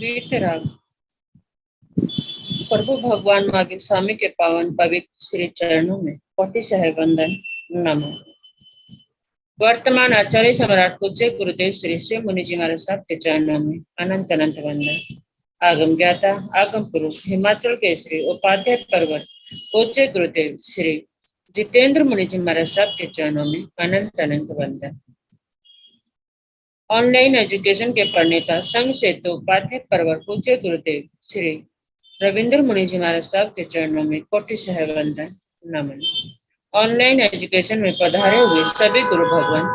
वीतराग। प्रभु भगवान महावीर स्वामी के पावन पवित्र श्री चरणों में कोटि सहस्त्र वंदन नमो। वर्तमान आचार्य सम्राट पूज्य गुरुदेव श्री श्री मुनि जी महाराज साहब के चरणों में अनंत अनंत वंदन। आगम ज्ञाता आगम पुरुष हिमाचल के श्री उपाध्याय पर्वत पूज्य गुरुदेव श्री जितेंद्र मुनि जी महाराज साहब के चरणों में अनंत अनंत वंदन। ऑनलाइन एजुकेशन के प्रणेता संघ सेतु उपाध्याय पर्वत पूज्य गुरुदेव श्री रविंद्र मुनि जी महाराज साहब के चरणों में कोटि सहस्त्र वंदन नमन। ऑनलाइन एजुकेशन में पधारे हुए सभी गुरु भगवान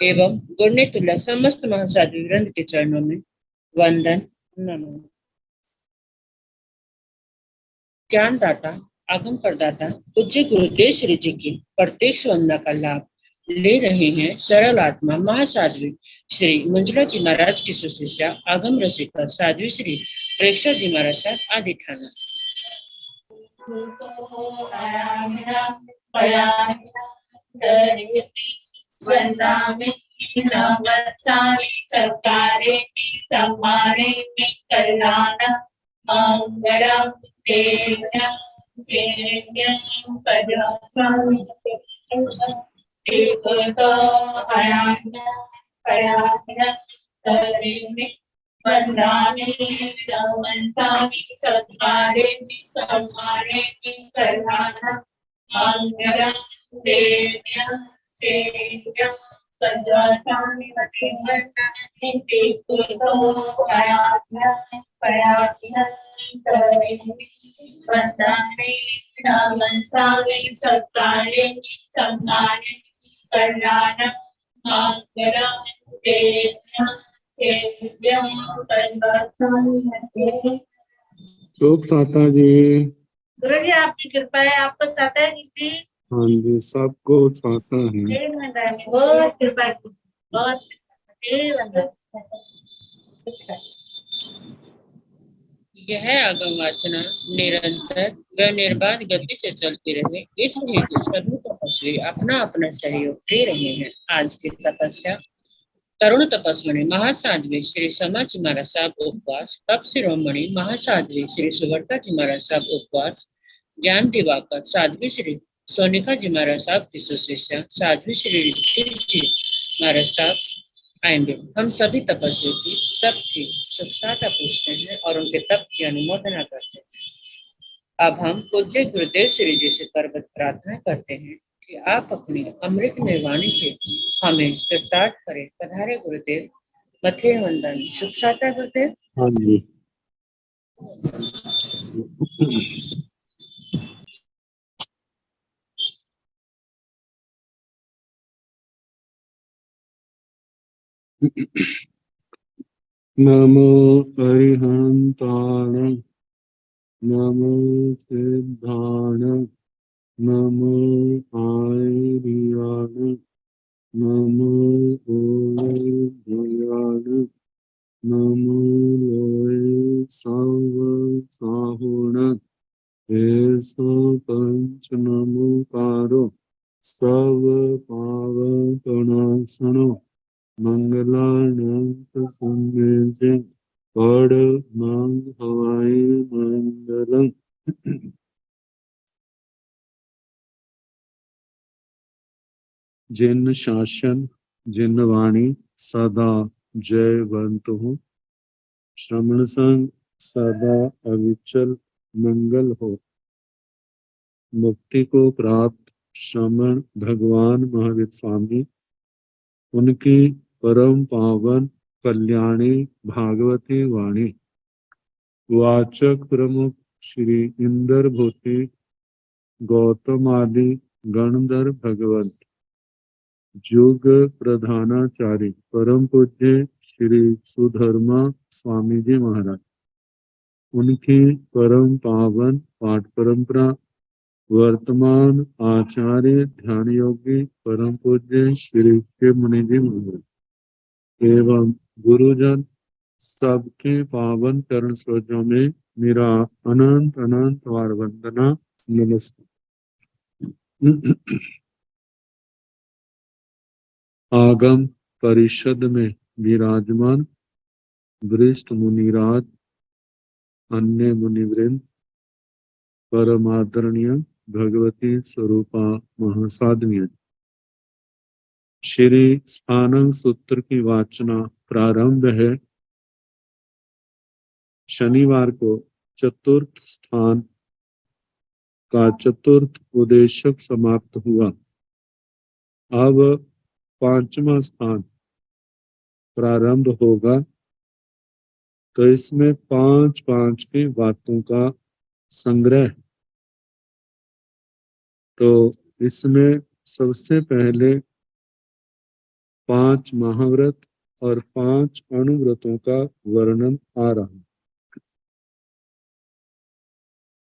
एवं गुरु तुल्य समस्त महासाधु वृंद के चरणों में वंदन नमन। ज्ञानदाता आगम प्रदाता पूज्य गुरुदेव श्री जी की प्रत्यक्ष वंदना का लाभ ले रहे हैं सरल आत्मा महासाध्वी श्री मंजुला जी महाराज की सुशिष्या आगम रसिका साध्वी श्री प्रेक्षा जी महाराज साहब आदि ठाना। शोक साता जी। गुरु जी आपकी कृपा है, आपको साता है जी? हाँ जी, सबको साता है। बहुत कृपा बहुत यह आगम वाचना निरंतर व निर्बाध गति से चलती रहे, इस हेतु सभी तपस्वी अपना अपना सहयोग दे रहे हैं। आज की तपस्या तरुण तपस्विनी महासाध्वी श्री समा जी महाराज साहब उपवास, तप शिरोमणि महासाध्वी श्री सुवर्ता जी महाराज साहब उपवास, ज्ञान दिवाकर साध्वी श्री सोनिका जी महाराज साहब की सुशिष्या साध्वी श्री जी महाराज साहब आएंगे। हम सभी तपस्वियों की तप की सुखसाता पूछते हैं और उनके तप की अनुमोदना करते हैं। अब हम पूज्य गुरुदेव श्री जी से करबद्ध प्रार्थना करते हैं कि आप अपनी अमृत निर्वाणी से हमें कृतार्थ करें। पधारे गुरुदेव, मथे वंदन। सुखसाता गुरुदेव। हाँ जी। नमो अरिहंताण, नमो सिद्धाण, नमो आर्याण, नमो ओयाण, नमो लोय सव साहुण, ऐसो पंच नमोकारो सब पावकनाशनो मंगलानंत संदेशे पढ़ मंग हवाई मंगलम। जिन शासन जिन वाणी सदा जयवंत हो, श्रमण संग सदा अविचल मंगल हो। मुक्ति को प्राप्त श्रमण भगवान महावीर स्वामी, उनकी परम पावन कल्याणी भागवती वाणी वाचक प्रमुख श्री इंद्र भूति गौतम आदि गणधर भगवंत, युग प्रधानाचार्य परम पूज्य श्री सुधर्मा स्वामी जी महाराज, उनकी परम पावन पाठ परंपरा वर्तमान आचार्य ध्यान योगी परम पूज्य श्री शिव मुनि जी महाराज एवं गुरुजन सबके पावन चरण सरोजों में मेरा अनंत अनंत बार वंदना नमस्कार। आगम परिषद में विराजमान वरिष्ठ मुनिराज अन्य मुनिवृंद, परमादरणीय भगवती स्वरूपा महासाध्वी। श्री स्थानम सूत्र की वाचना प्रारंभ है। शनिवार को चतुर्थ स्थान का चतुर्थ उद्देशक समाप्त हुआ। अब पांचवा स्थान प्रारंभ होगा, तो इसमें पांच पांच की बातों का संग्रह। तो इसमें सबसे पहले 5 महाव्रत और 5 अनुव्रतों का वर्णन आ रहा है।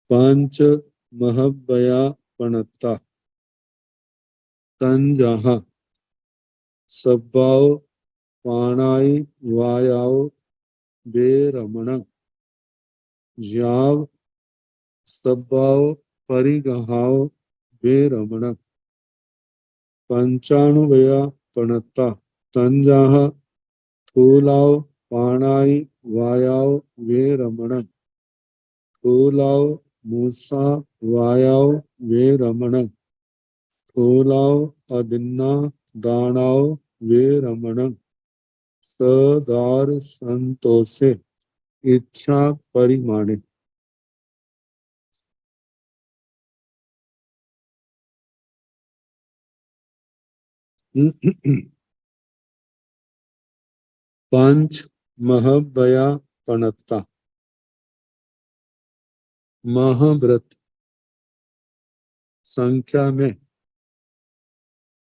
पंच महबया पणता तंजहा सब्बाओ पाणाई वायाओ बेरमण याव सब्बाओ परिगहाओ बेरमण पंचाणुवया पणता तंजहा थूलाओ पाणाई वायाओ बेरमण थूलाओ मूसा वायाओ बेरमण थूलाओ अदिन्ना दानाओ बेरमण सदार संतोषे इच्छा परिमाणे। पंच महबया पणता महाव्रत संख्या में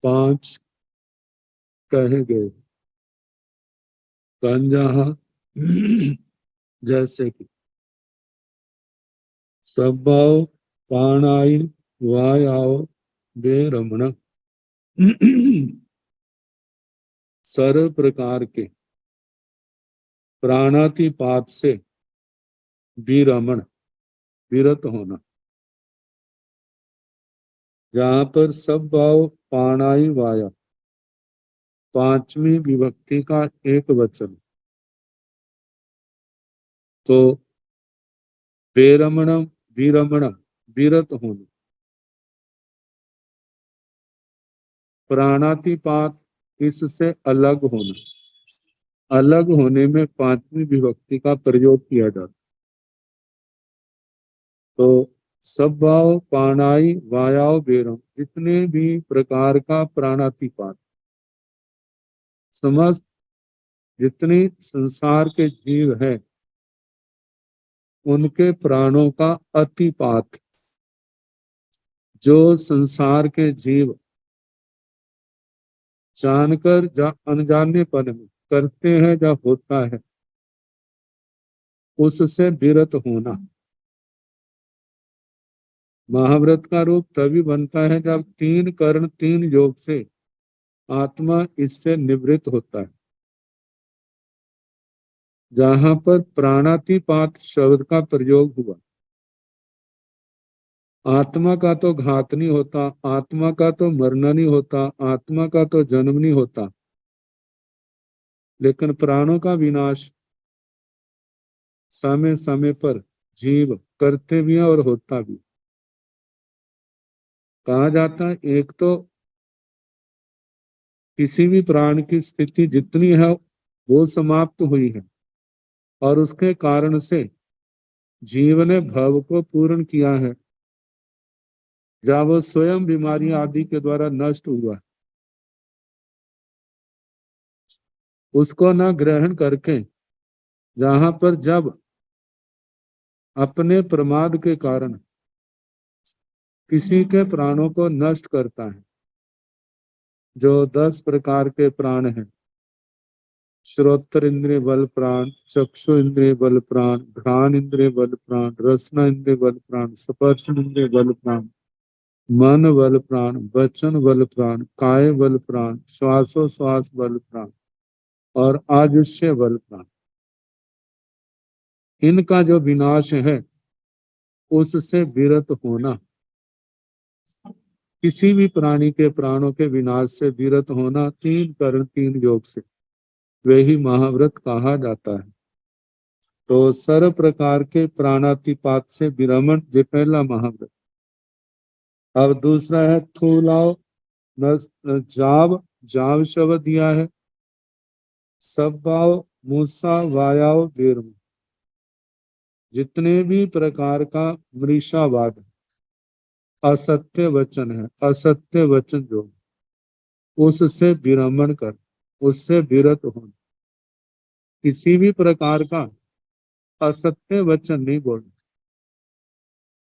5 कहे गए। कंजहा जैसे कि सब्बाओ पाणाई वायाओ बेरमण सर्व प्रकार के प्राणातिपात से विरमण विरत होना। जहाँ पर सब्बाओ पाणाई वाया पांचवी विभक्ति का एक वचन, तो बेरमणम विरमणम विरत होना। प्राणातिपात इससे अलग होना। अलग होने में पांचवी विभक्ति का प्रयोग किया जाता। तो सब्बाओ पाणाई वायाओ बेरम जितने भी प्रकार का प्राणातिपात, समस्त जितने संसार के जीव हैं उनके प्राणों का अतिपात, जो संसार के जीव जानकर या अनजानेपन में करते हैं या होता है, उससे विरत होना। महाव्रत का रूप तभी बनता है जब 3 कर्ण 3 योग से आत्मा इससे निवृत्त होता है। जहां पर प्राणातिपात शब्द का प्रयोग हुआ, आत्मा का तो घात नहीं होता, आत्मा का तो मरना नहीं होता, आत्मा का तो जन्म नहीं होता, लेकिन प्राणों का विनाश समय समय पर जीव करते भी हैं और होता भी। कहा जाता है एक तो किसी भी प्राण की स्थिति जितनी है वो समाप्त हुई है और उसके कारण से जीव ने भव को पूर्ण किया है, जब वो स्वयं बीमारी आदि के द्वारा नष्ट हुआ, उसको न ग्रहण करके जहां पर जब अपने प्रमाद के कारण किसी के प्राणों को नष्ट करता है, जो 10 प्रकार के प्राण हैं, श्रोत्र इंद्रिय बल प्राण, चक्षु इंद्रिय बल प्राण, घ्राण इंद्रिय बल प्राण, रसना इंद्रिय बल प्राण, स्पर्श इंद्रिय बल प्राण, मन बल प्राण, वचन बल प्राण, काय बल प्राण, श्वासोश्वास बल प्राण और आयुष्य बल प्राण। इनका जो विनाश है उससे विरत होना, किसी भी प्राणी के प्राणों के विनाश से विरत होना 3 कर्ण 3 योग से, वही महाव्रत कहा जाता है। तो सर्व प्रकार के प्राणातिपात से विरमण, ये पहला महाव्रत। अब दूसरा है थूलाओ जाव, जाव शब्द दिया है। सब्बाओ मूसा वायाओ वीरम, जितने भी प्रकार का मृषावाद, असत्य वचन है, असत्य वचन जो उससे विरमण कर, उससे विरत होना। किसी भी प्रकार का असत्य वचन नहीं बोलना।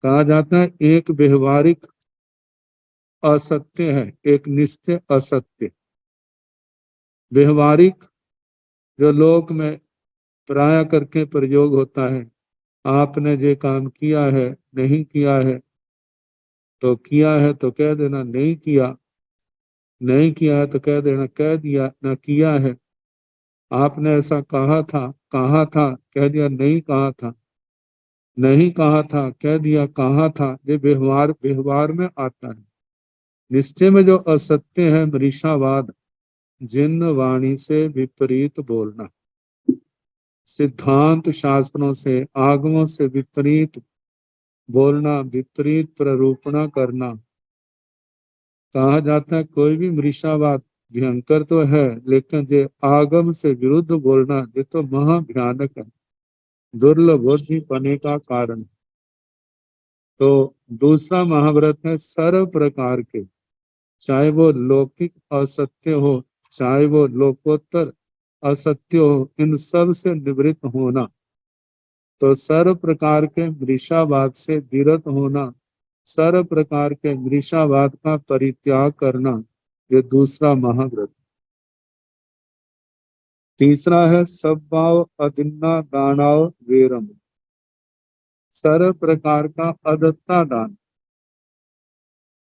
कहा जाता है एक व्यवहारिक असत्य है, एक निश्चय असत्य। व्यवहारिक जो लोक में प्राय करके प्रयोग होता है, आपने ये काम किया है, नहीं किया है, तो किया है तो कह देना नहीं किया, नहीं किया है तो कह देना कह दिया, ना किया है। आपने ऐसा कहा था, कह दिया नहीं कहा था, नहीं कहा था, कह दिया कहा था। ये व्यवहार व्यवहार में आता है। निश्चय में जो असत्य है मृषावाद, जिन वाणी से विपरीत बोलना, सिद्धांत शास्त्रों से, आगमों से विपरीत बोलना, विपरीत प्ररूपणा करना। कहा जाता है कोई भी मृषावाद भयंकर तो है, लेकिन ये आगम से विरुद्ध बोलना, ये तो महा भयानक है, दुर्लभ बुद्धि पने का कारण। तो दूसरा महाव्रत है सर्व प्रकार के, चाहे वो लौकिक असत्य हो, चाहे वो लोकोत्तर असत्य हो, इन सब से निवृत्त होना। तो सर्व प्रकार के मृषावाद से विरत होना, सर्व प्रकार के मृषावाद का परित्याग करना, ये दूसरा महाव्रत। तीसरा है सब्बाव अदिन्ना दानाव वेरम, सर्व प्रकार का अदत्ता दान।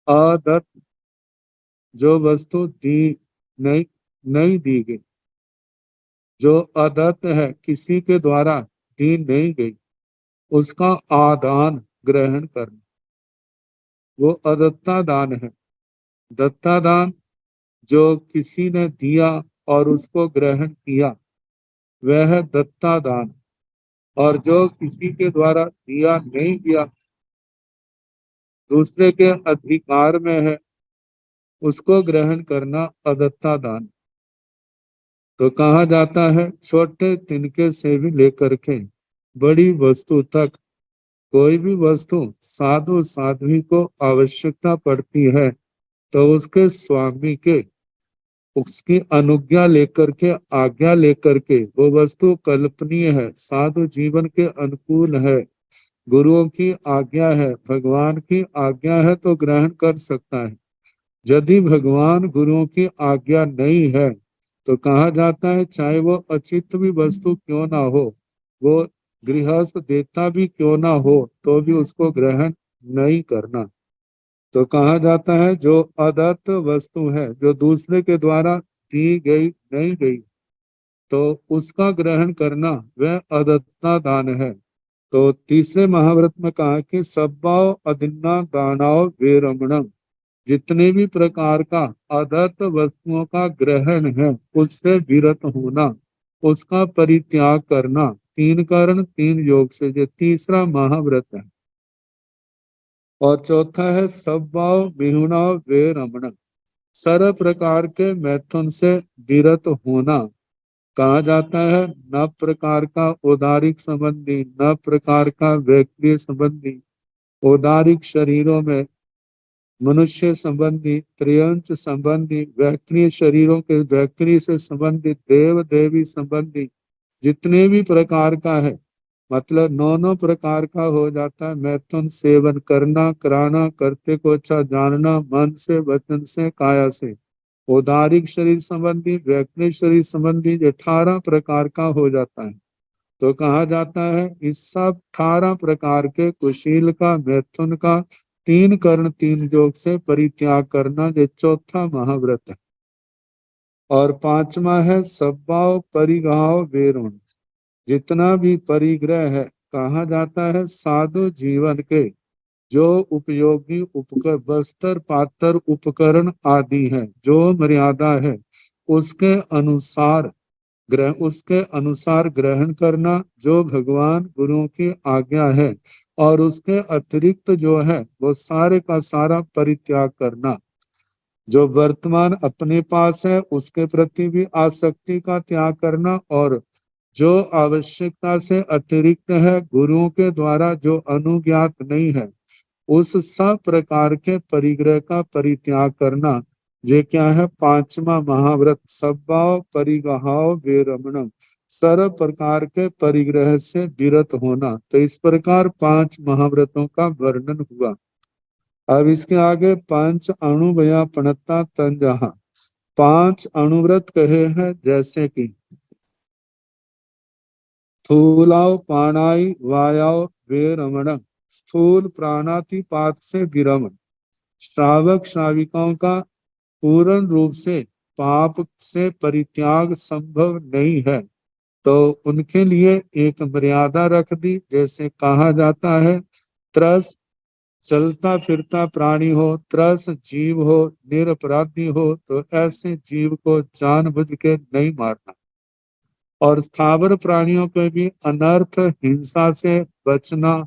अदत्त जो वस्तु दी नहीं, नहीं दी गई, जो अदत्त है, किसी के द्वारा दी नहीं गई, उसका आदान ग्रहण करना, वो अदत्ता दान है। दत्ता दान जो किसी ने दिया और उसको ग्रहण किया, वह है दत्ता दान। और जो किसी के द्वारा दिया नहीं गया, दूसरे के अधिकार में है, उसको ग्रहण करना अदत्ता दान। तो कहा जाता है छोटे तिनके से भी लेकर के बड़ी वस्तु तक, कोई भी वस्तु साधु साध्वी को आवश्यकता पड़ती है, तो उसके स्वामी के, उसकी अनुज्ञा लेकर के, आज्ञा लेकर के वो वस्तु कल्पनीय है, साधु जीवन के अनुकूल है, गुरुओं की आज्ञा है, भगवान की आज्ञा है, तो ग्रहण कर सकता है। यदि भगवान गुरुओं की आज्ञा नहीं है, तो कहा जाता है चाहे वो अचित भी वस्तु क्यों ना हो, वो गृहस्थ देता भी क्यों ना हो, तो भी उसको ग्रहण नहीं करना। तो कहा जाता है जो अदत्त वस्तु है, जो दूसरे के द्वारा दी गई नहीं गई, तो उसका ग्रहण करना वह अदत्ता दान है। तो तीसरे महाव्रत में कहा कि सब्बाओ अदिन्ना दानाओ वेरमणम, जितने भी प्रकार का अदत्त वस्तुओं का ग्रहण है, उससे विरत होना, उसका परित्याग करना, तीन कारण तीन योग से, ये तीसरा महाव्रत है। और चौथा है सब्बाव विहुणाव वे रमण, सर्व प्रकार के मैथुन से विरत होना। कहा जाता है न प्रकार का उदारिक संबंधी, न प्रकार का वैक्रिय संबंधी। उदारिक शरीरों में मनुष्य संबंधी, त्रियंच संबंधी, वैक्रिय शरीरों के वैक्रिय से संबंधित, देव देवी संबंधी, जितने भी प्रकार का है, मतलब नौ नौ प्रकार का हो जाता है मैथुन। सेवन करना, कराना, करते को अच्छा जानना, मन से, वचन से, काया से। उदारिक शरीर संबंधी, वैक्रिय शरीर संबंधी 18 प्रकार का हो जाता है। तो कहा जाता है इस सब 18 प्रकार के कुशील का, मैथुन का, तीन कर्ण तीन योग से परित्याग करना, ये चौथा महाव्रत है। और पांचवा है सब्बाव परिगाव वेरुण, जितना भी परिग्रह है, कहा जाता है साधु जीवन के जो उपयोगी उपकर, बस्तर पात्र उपकरण आदि है, जो मर्यादा है उसके अनुसार उसके अनुसार ग्रहण करना जो भगवान गुरुओं की आज्ञा है, और उसके अतिरिक्त जो है वो सारे का सारा परित्याग करना। जो वर्तमान अपने पास है उसके प्रति भी आसक्ति का त्याग करना, और जो आवश्यकता से अतिरिक्त है, गुरुओं के द्वारा जो अनुज्ञात नहीं है, उस सब प्रकार के परिग्रह का परित्याग करना। ये क्या है? पांचवा महाव्रत, सद्भाव परिगहाव विरमणम, सर्व प्रकार के परिग्रह से विरत होना। तो इस प्रकार 5 महाव्रतों का वर्णन हुआ। अब इसके आगे पंच अणुभया पणता तंजहा, 5 अणुव्रत कहे हैं, जैसे कि स्थूलाव पाणाई वायाव वेरमण, स्थूल प्राणातिपात से विरमण। श्रावक श्राविकाओं का पूर्ण रूप से पाप से परित्याग संभव नहीं है, तो उनके लिए एक मर्यादा रख दी। जैसे कहा जाता है, त्रस चलता फिरता प्राणी हो, त्रस जीव हो, निरपराधी हो, तो ऐसे जीव को जानबूझ के नहीं मारना। और स्थावर प्राणियों के भी अनर्थ हिंसा से बचना।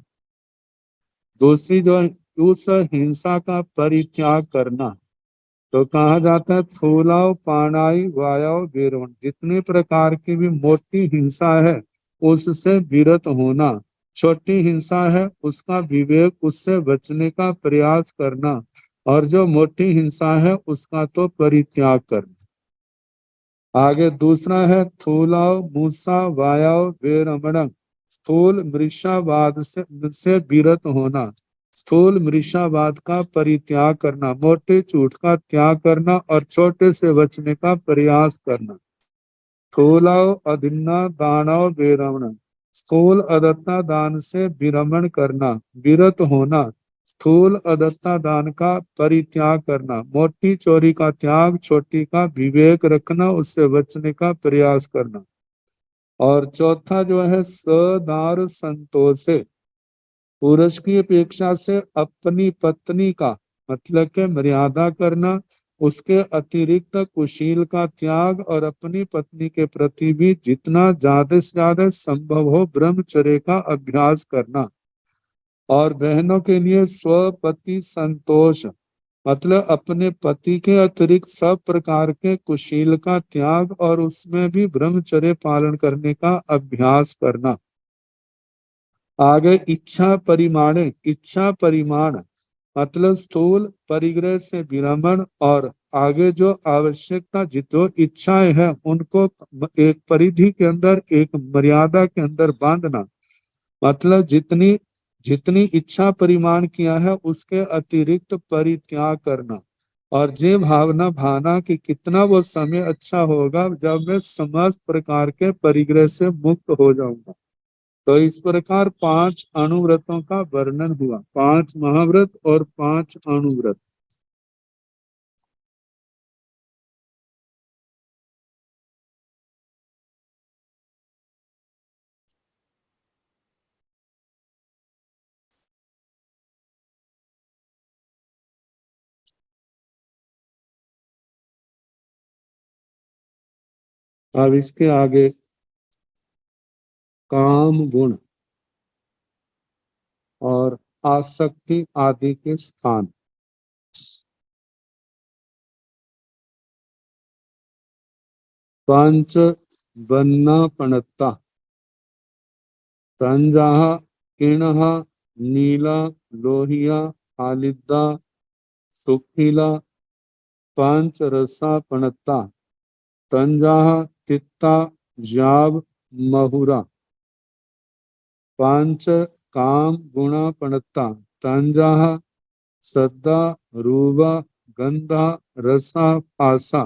दूसरी जो है, उस हिंसा का परित्याग करना। तो कहा जाता है थूलाव पाणाई वायाव वीरवन, जितने प्रकार की भी मोटी हिंसा है उससे विरत होना। छोटी हिंसा है उसका विवेक, उससे बचने का प्रयास करना, और जो मोटी हिंसा है उसका तो परित्याग करना। आगे दूसरा है थूलाव मूसा वायाव वेरमण, स्थूल मृषावाद से विरत होना। स्थूल मृषावाद का परित्याग करना, मोटे झूठ का त्याग करना और छोटे से बचने का प्रयास करना। स्थूलाव अदिन्ना दानव विरमण, स्थूल अदत्ता दान से विरमण करना, विरत होना। स्थूल अदत्ता दान का परित्याग करना, मोटी चोरी का त्याग, छोटी का विवेक रखना, उससे बचने का प्रयास करना। और चौथा जो है सदार संतोषे, पुरुष की अपेक्षा से अपनी पत्नी का मतलब के मर्यादा करना, उसके अतिरिक्त कुशील का त्याग, और अपनी पत्नी के प्रति भी जितना ज्यादा से ज्यादा संभव हो ब्रह्मचर्य का अभ्यास करना। और बहनों के लिए स्वपति संतोष, मतलब अपने पति के अतिरिक्त सब प्रकार के कुशील का त्याग और उसमें भी ब्रह्मचर्य पालन करने का अभ्यास करना। आगे इच्छा परिमाणे, इच्छा परिमाण मतलब स्थूल परिग्रह से विरमण, और आगे जो आवश्यकता जितो इच्छाएं हैं उनको एक परिधि के अंदर, एक मर्यादा के अंदर बांधना। मतलब जितनी जितनी इच्छा परिमाण किया है उसके अतिरिक्त परित्याग करना। और ये भावना भाना कि कितना वो समय अच्छा होगा जब मैं समस्त प्रकार के परिग्रह से मुक्त हो जाऊंगा। तो इस प्रकार 5 अणुव्रतों का वर्णन हुआ, 5 महाव्रत और 5 अणुव्रत। अब इसके आगे काम गुण और आसक्ति आदि के स्थान। पंच बन्ना पणत्ता तंजाह किणः नीला लोहिया आलिद्दा सुखीला। पंच रसा पणत्ता तंजाह तित्ता जाव महुरा। पांच काम गुणा पणत्ता तंजाह सद्दा रूपा गंधा रसा पासा।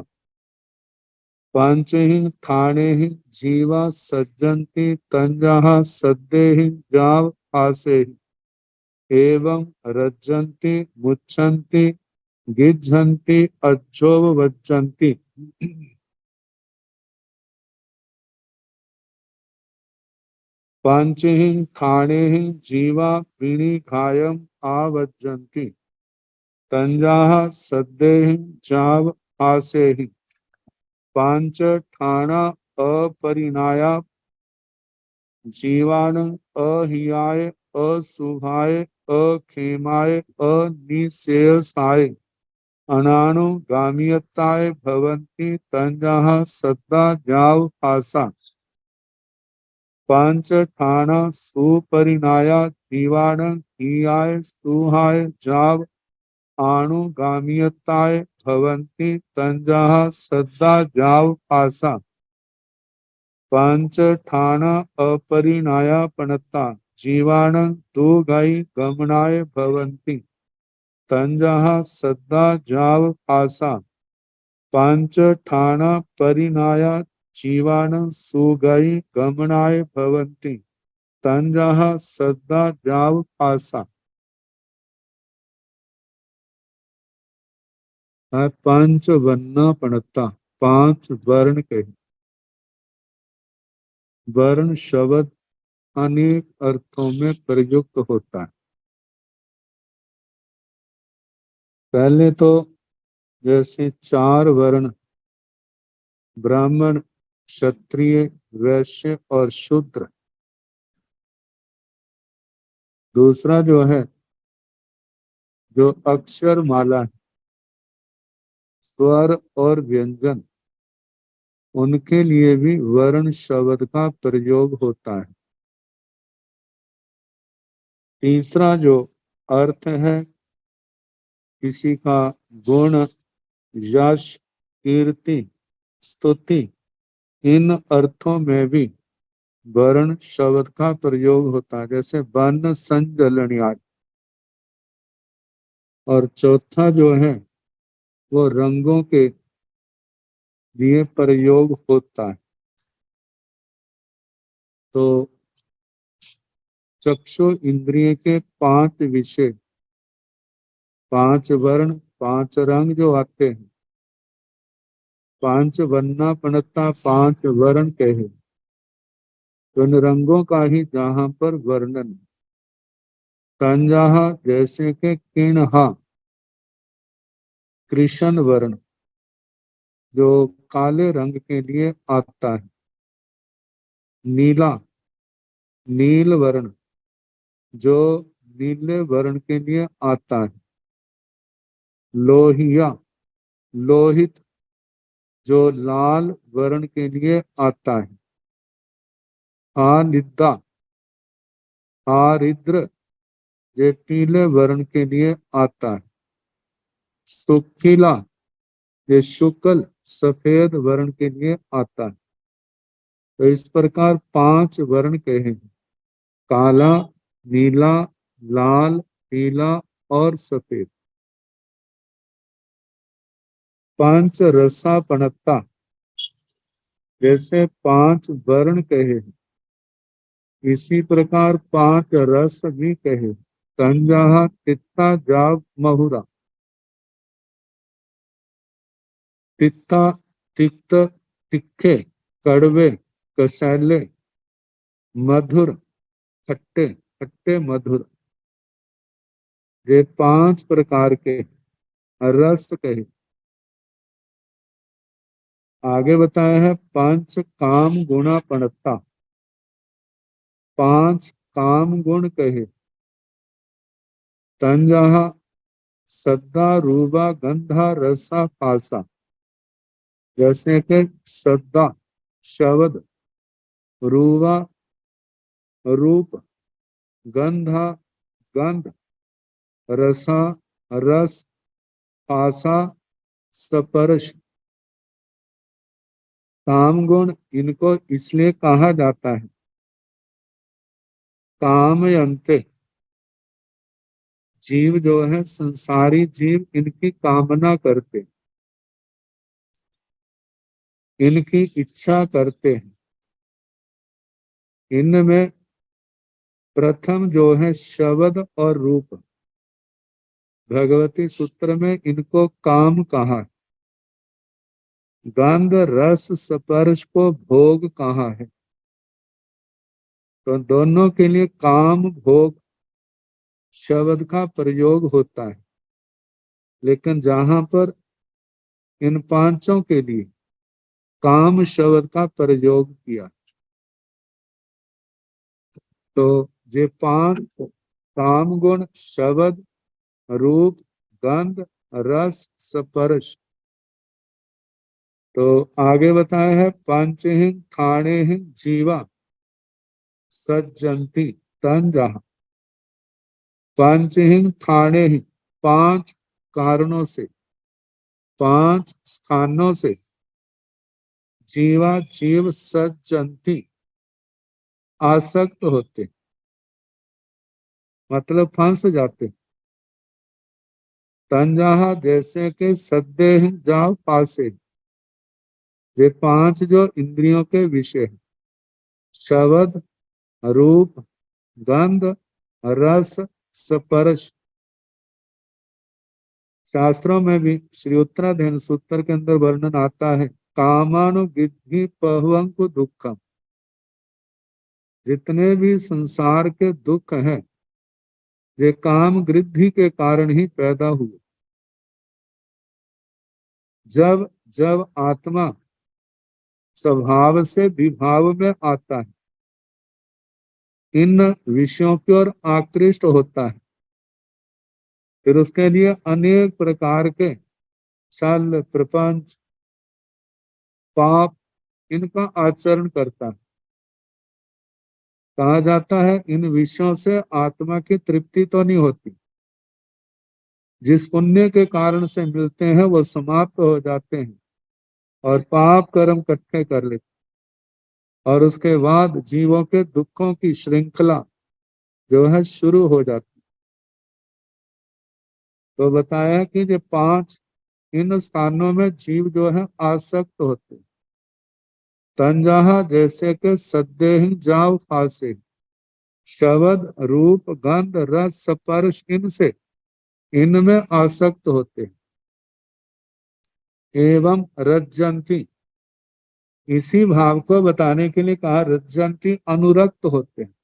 पांचहि ठाणे जीवा सज्जन्ति तंजाह सद्देहि जाव आसे। एवं रज्जन्ति मुच्छन्ति गिज्झन्ति अज्जोवज्जन्ति। पांचहि ठाणे जीवा विनिघायम आवज्जन्ति तंजाह सद्देहि जाव आसेहि। पांच ठाणा अपरिणाया, जीवाण, अहियाय, अशुभाय, अखेमाय, अनिशेषाय, अनानुगामियताय भवन्ति तंजाः सद्दा जाव आसा। पंच ठाण सुपरिणाया, जीवाण, हियाय, सुहाय, जाव, आनुगामियताय भवन्ति तंजाः सद्दा जाव आसा। पंच ठाण अपरिणाया पणता, जीवाण, दुगाई गमनाय भवन्ति तंजाः सद्दा जाव आसा। पंच ठाण परिणाया, जीवाण, सुगाई गमनाय भवन्ति तंजाः सद्दा जाव आसा। पंच वर्ण पणता, पांच वर्ण कहे। वर्ण शब्द अनेक अर्थों में प्रयुक्त होता है। पहले तो जैसे चार वर्ण, ब्राह्मण, क्षत्रिय, वैश्य और शूद्र। दूसरा जो है, जो अक्षर माला है, स्वर और व्यंजन, उनके लिए भी वर्ण शब्द का प्रयोग होता है। तीसरा जो अर्थ है, किसी का गुण, यश, कीर्ति, स्तुति, इन अर्थों में भी वर्ण शब्द का प्रयोग होता है, जैसे वर्ण संजलनी आदि। और चौथा जो है, वो रंगों के लिए प्रयोग होता है। तो चक्षु इंद्रिय के पांच विषय, पांच वर्ण, पांच रंग जो आते हैं, पांच वर्णा पणता, पांच वर्ण कहे। तो इन रंगों का ही जहां पर वर्णन, कंजाहा जैसे के किणहा, कृष्ण वर्ण जो काले रंग के लिए आता है। नीला, नील वर्ण जो नीले वर्ण के लिए आता है। लोहिया, लोहित जो लाल वर्ण के लिए आता है। आनिद्दा, आरिद्र ये पीले वर्ण के लिए आता है। शुक्ला, ये शुक्ल सफेद वर्ण के लिए आता है। तो इस प्रकार पांच वर्ण कहे हैं, काला, नीला, लाल, पीला और सफेद। पांच रसा पणता, जैसे पांच वर्ण कहे हैं, इसी प्रकार पांच रस भी कहे। संजाहा, तित्ता, जाव, महुरा। तित्ता, तिक्त, तिखे, कड़वे, कसैले, मधुर, खट्टे, खट्टे मधुर, ये पांच प्रकार के रस कहे। आगे बताया है पंच काम गुणा पणता, पांच काम गुण कहे। तंजहा, सद्दा, रूबा, गंधा, रसा, पासा। जैसे कि सद्दा शब्द, रूबा रूप, गंधा गंध, रसा रस, पासा स्पर्श। काम गुण इनको इसलिए कहा जाता है, कामयन्ते, जीव जो है, संसारी जीव इनकी कामना करते, इनकी इच्छा करते हैं। इनमें प्रथम जो है शब्द और रूप, भगवती सूत्र में इनको काम कहा, गंध रस स्पर्श को भोग कहा है। तो दोनों के लिए काम भोग शब्द का प्रयोग होता है। लेकिन जहां पर इन पांचों के लिए काम शब्द का प्रयोग किया। तो ये 5 काम गुण शब्द, रूप, गंध, रस, स्पर्श। तो आगे बताया है पंचहिं ठाणेहिं जीवा सज्जंती तन जहा। पंचहिं ठाणेहिं 5 कारणों से, 5 स्थानों से जीवा जीव सज्जंती आसक्त होते, मतलब फंस जाते। तंजहा जैसे कि सद्देह जाओ पासे। ये 5 जो इंद्रियों के विषय हैं, शब्द, रूप, गंध, रस, स्पर्श। शास्त्रों में भी श्री उत्तराधीन सूत्र के अंदर वर्णन आता है कामानुगिद्धि पहुअंक दुखम। जितने भी संसार के दुख हैं ये काम गृद्धि के कारण ही पैदा हुए। जब जब आत्मा स्वभाव से विभाव में आता है, इन विषयों की ओर आकृष्ट होता है, फिर उसके लिए अनेक प्रकार के छल, प्रपंच, पाप इनका आचरण करता है। कहा जाता है इन विषयों से आत्मा की तृप्ति तो नहीं होती, जिस पुण्य के कारण से मिलते हैं वो समाप्त हो जाते हैं और पाप कर्म इकट्ठे कर लेते हैं। और उसके बाद जीवों के दुखों की श्रृंखला जो है शुरू हो जाती है। तो बताया कि ये 5 इन स्थानों में जीव जो है आसक्त होते हैं। तंजहा जैसे के सद्देह जाव फासे। शब्द, रूप, गंध, रस, स्पर्श इनसे, इनमें आसक्त होते हैं। एवं रज्जंती, इसी भाव को बताने के लिए कहा रज्जंती अनुरक्त होते हैं।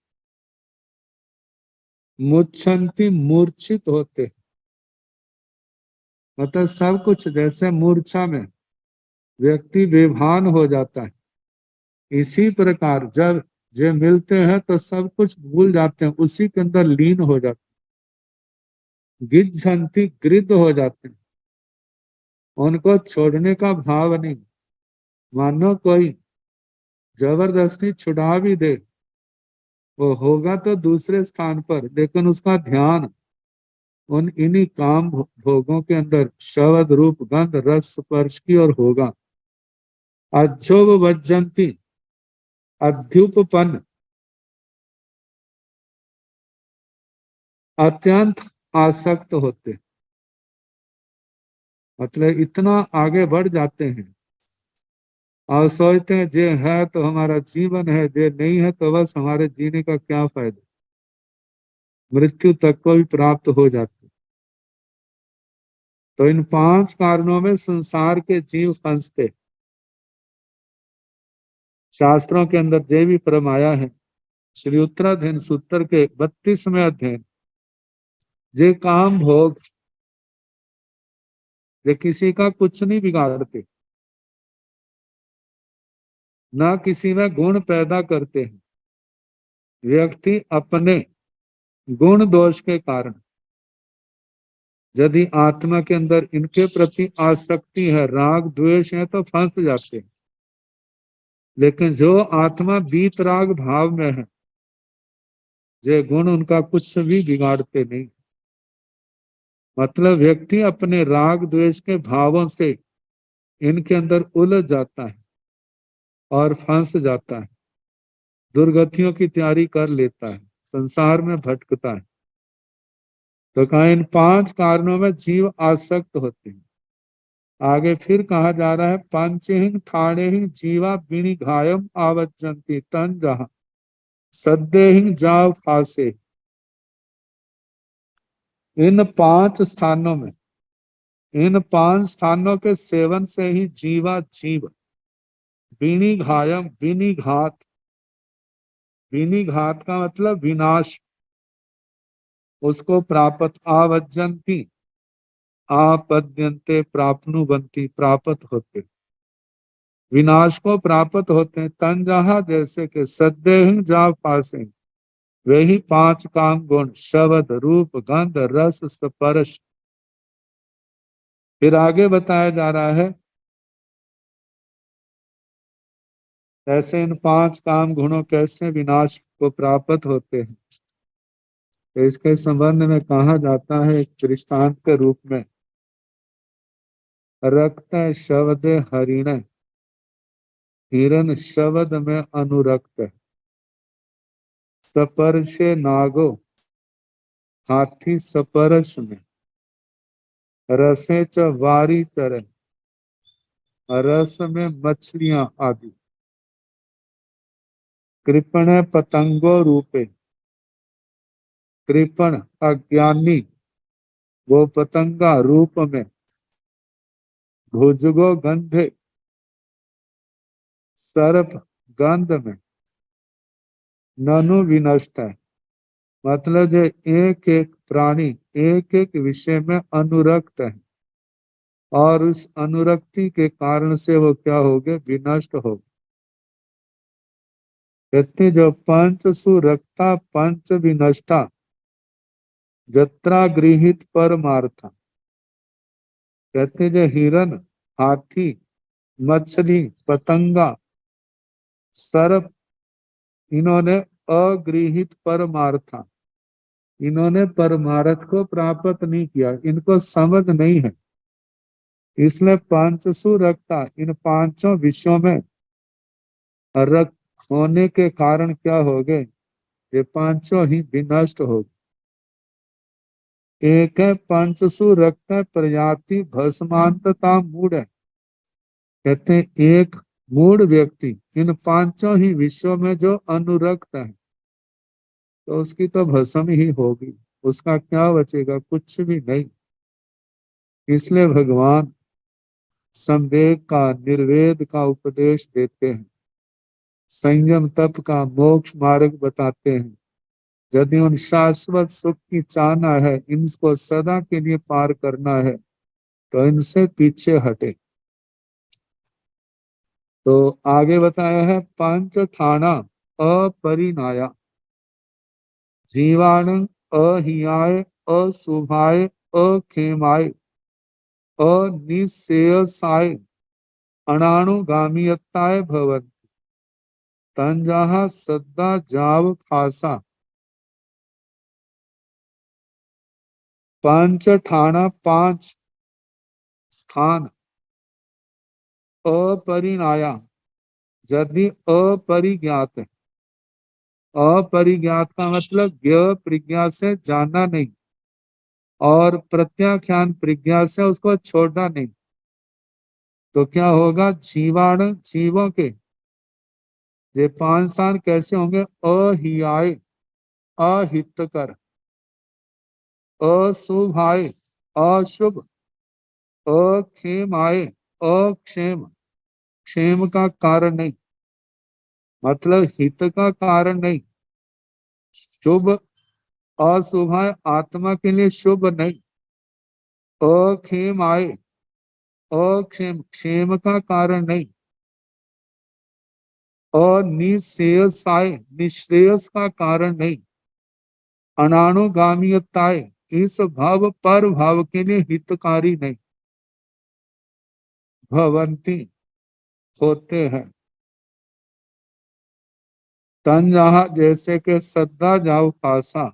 मुच्छन्ति मूर्छित होते हैं, मतलब सब कुछ जैसे मूर्छा में व्यक्ति बेभान हो जाता है, इसी प्रकार जब जो मिलते हैं तो सब कुछ भूल जाते हैं, उसी के अंदर लीन हो जाते हैं। गिज्झन्ति गृद्ध हो जाते हैं, उनको छोड़ने का भाव नहीं। मानो कोई जबरदस्ती छुड़ा भी दे, वो होगा तो दूसरे स्थान पर, लेकिन उसका ध्यान उन इन्हीं काम भोगों के अंदर शब्द, रूप, गंध, रस, स्पर्श की ओर होगा। अक्षोभ वज्जंती अध्युपपन्न, अत्यंत आसक्त होते, मतलब इतना आगे बढ़ जाते हैं और सोचते हैं जे है तो हमारा जीवन है, जे नहीं है तो बस हमारे जीने का क्या फायदा। मृत्यु तक को भी प्राप्त हो जाते। तो इन 5 कारणों में संसार के जीव फंसते। शास्त्रों के अंदर ये भी फरमाया है श्री उत्तराधीन सूत्र के 32वें अध्याय, जे काम भोग ये किसी का कुछ नहीं बिगाड़ते, ना किसी में गुण पैदा करते हैं। व्यक्ति अपने गुण दोष के कारण यदि आत्मा के अंदर इनके प्रति आसक्ति है, राग द्वेष है, तो फंस जाते हैं। लेकिन जो आत्मा बीत राग भाव में है, ये गुण उनका कुछ भी बिगाड़ते नहीं। मतलब व्यक्ति अपने राग द्वेष के भावों से इनके अंदर उलझ जाता है और फंस जाता है, दुर्गतियों की तैयारी कर लेता है, संसार में भटकता है। तो कहा इन 5 कारणों में जीव आसक्त होते हैं। आगे फिर कहा जा रहा है पंचहिं ठाणेहिं जीवा बिणि घायम आवज्जन्ति तन जहा सद्देहिं जाव फासे। इन 5 स्थानों में, इन 5 स्थानों के सेवन से ही जीवा जीव बिणि घायम, बिनि घात, बिनि घात का मतलब विनाश, उसको प्राप्त आवज्जन्ति आपद्यन्ते प्राप्नुवन्ति प्राप्त होते। विनाश को प्राप्त होते हैं। तन जहाँ जैसे कि सद्देह जा पासे, वही पांच काम गुण शब्द रूप गंध रस स्पर्श। फिर आगे बताया जा रहा है ऐसे इन पांच काम गुणों कैसे विनाश को प्राप्त होते हैं। तो इसके संबंध में कहा जाता है एक दृष्टांत के रूप में, रक्त शब्द हरिण, हिरण शब्द में अनुरक्त है। स्पर्शे नागो, हाथी स्पर्श में। रसे च वारी चरण, रस में मछलियां आदि। कृपण पतंगो रूपे, कृपण अज्ञानी वो पतंगा रूप में। भुजगो गंधे, सर्प गंध में। ननु विनष्ट है, मतलब जो एक एक प्राणी एक एक विषय में अनुरक्त है और उस अनुरक्ति के कारण से वो क्या हो गए, विनष्ट हो गए। कहते जो पंच सुरक्ता पंच विनष्टा जत्रा गृहित परमार्था। कहते जो हिरण, हाथी, मछली, पतंगा, सर्प, इन्होंने अगृहित परमार्था, इन्होंने परमार्थ को प्राप्त नहीं किया, इनको समझ नहीं है। इसलिए पंचसु रखता, इन पांचों विषयों में रक्त होने के कारण क्या हो गए, ये पांचों ही विनष्ट हो गए। एक है पंचसु रक्त प्रजाति भस्मांतता मूड है। कहते हैं एक मूड व्यक्ति इन पांचों ही विषयों में जो अनुरक्त है तो उसकी तो भस्म ही होगी, उसका क्या बचेगा, कुछ भी नहीं। इसलिए भगवान संवेग का निर्वेद का उपदेश देते हैं, संयम तप का मोक्ष मार्ग बताते हैं। यदि उन शाश्वत सुख की चाहना है, इनको सदा के लिए पार करना है तो इनसे पीछे हटे। तो आगे बताया है पंच ठाना अपरिनाया, जीवाण अहियाय अशुभाय अखेमाय अनिश्रेयसाय अनानुगामीयताय भवन्ति। तंजाहा सद्दा जाव खासा। पंच ठाना पांच स्थान, अपरिणाया यदि अपरिज्ञात है। अपरिज्ञात का मतलब ज्ञ प्रज्ञा से जानना नहीं और प्रत्याख्यान प्रज्ञा से उसको छोड़ना नहीं। तो क्या होगा, जीवाणु जीवों के ये पांच स्थान कैसे होंगे, अहियाय अहितकर, अशुभाय अशुभ, अक्षेमाय अक्षेम, क्षेम का कारण नहीं मतलब हित का कारण नहीं, शुभ अशुभाय आत्मा के लिए शुभ नहीं, अक्षेमाय अक्षेम क्षेम का कारण नहीं, अनिश्रेयसाय निश्रेयस का कारण नहीं, अनानुगामीयताय इस भाव पर भाव के लिए हितकारी नहीं। भवंती होते हैं। तन जहा जैसे के सद्दा जाओ पासा,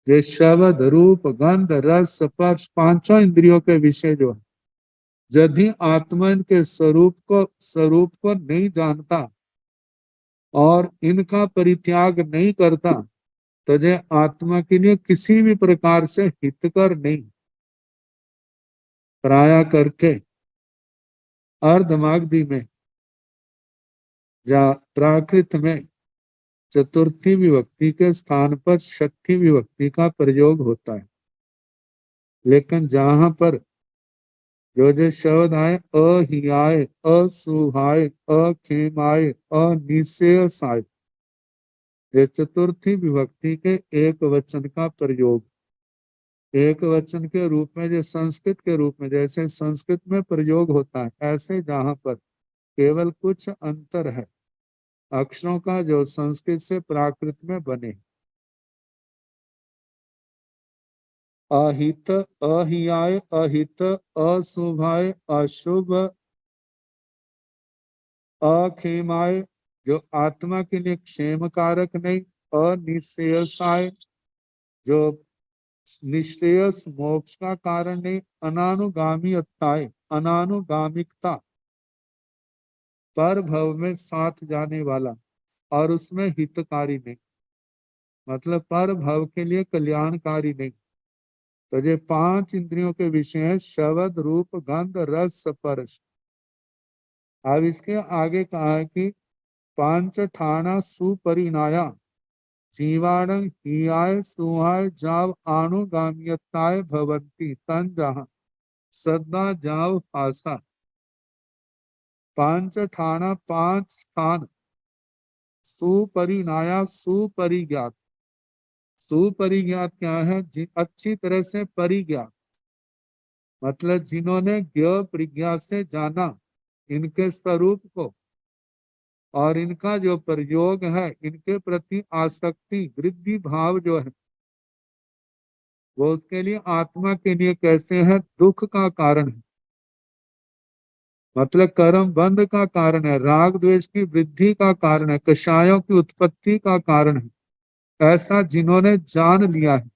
ये शब्द रूप गंध रस स्पर्श पांचों इंद्रियों के विषय जो है, यदि आत्मा के स्वरूप को नहीं जानता और इनका परित्याग नहीं करता तो ये आत्मा के लिए किसी भी प्रकार से हितकर नहीं। प्राय करके अर्धमागधी में या प्राकृत में चतुर्थी विभक्ति के स्थान पर षष्ठी विभक्ति का प्रयोग होता है। लेकिन जहां पर जो शब्द आए अहियाय अशुभाय अखेमाय अनिश्रेयसाय, ये चतुर्थी विभक्ति के एक वचन का प्रयोग, एक वचन के रूप में जो संस्कृत के रूप में जैसे संस्कृत में प्रयोग होता है, ऐसे जहां पर केवल कुछ अंतर है अक्षरों का जो संस्कृत से प्राकृत में बने। अहित, अहियाय, अहित, अशुभाय, अशुभ, अखेमाय जो आत्मा के लिए क्षेम कारक नहीं, अनिश्रेयसाय जो निश्रेयस मोक्ष का कारण नहीं, अनानुगामिकताय अनानुगामिकता पर भव में साथ जाने वाला और उसमें हितकारी नहीं, मतलब पर भव के लिए कल्याणकारी नहीं। तो ये 5 इंद्रियों के विषय है, शब्द, रूप, गंध, रस, स्पर्श। अब इसके आगे कहा है कि पांच ठाना सुपरिणाया जीवाण हियाय सुहाय जाव आनुगाम्यताय भवंती तन जहां सदा जाव आशा। 5 ठाना 5 स्थान, सुपरिणाया सुपरिज्ञात। सुपरिज्ञात क्या है? अच्छी तरह से परिज्ञात, मतलब जिन्होंने ज्ञ प्रज्ञा से जाना इनके स्वरूप को और इनका जो प्रयोग है, इनके प्रति आसक्ति वृद्धि भाव जो है वो उसके लिए आत्मा के लिए कैसे है? दुख का कारण है, मतलब कर्म बंध का कारण है, राग द्वेष की वृद्धि का कारण है, कषायों की उत्पत्ति का कारण है। ऐसा जिन्होंने जान लिया है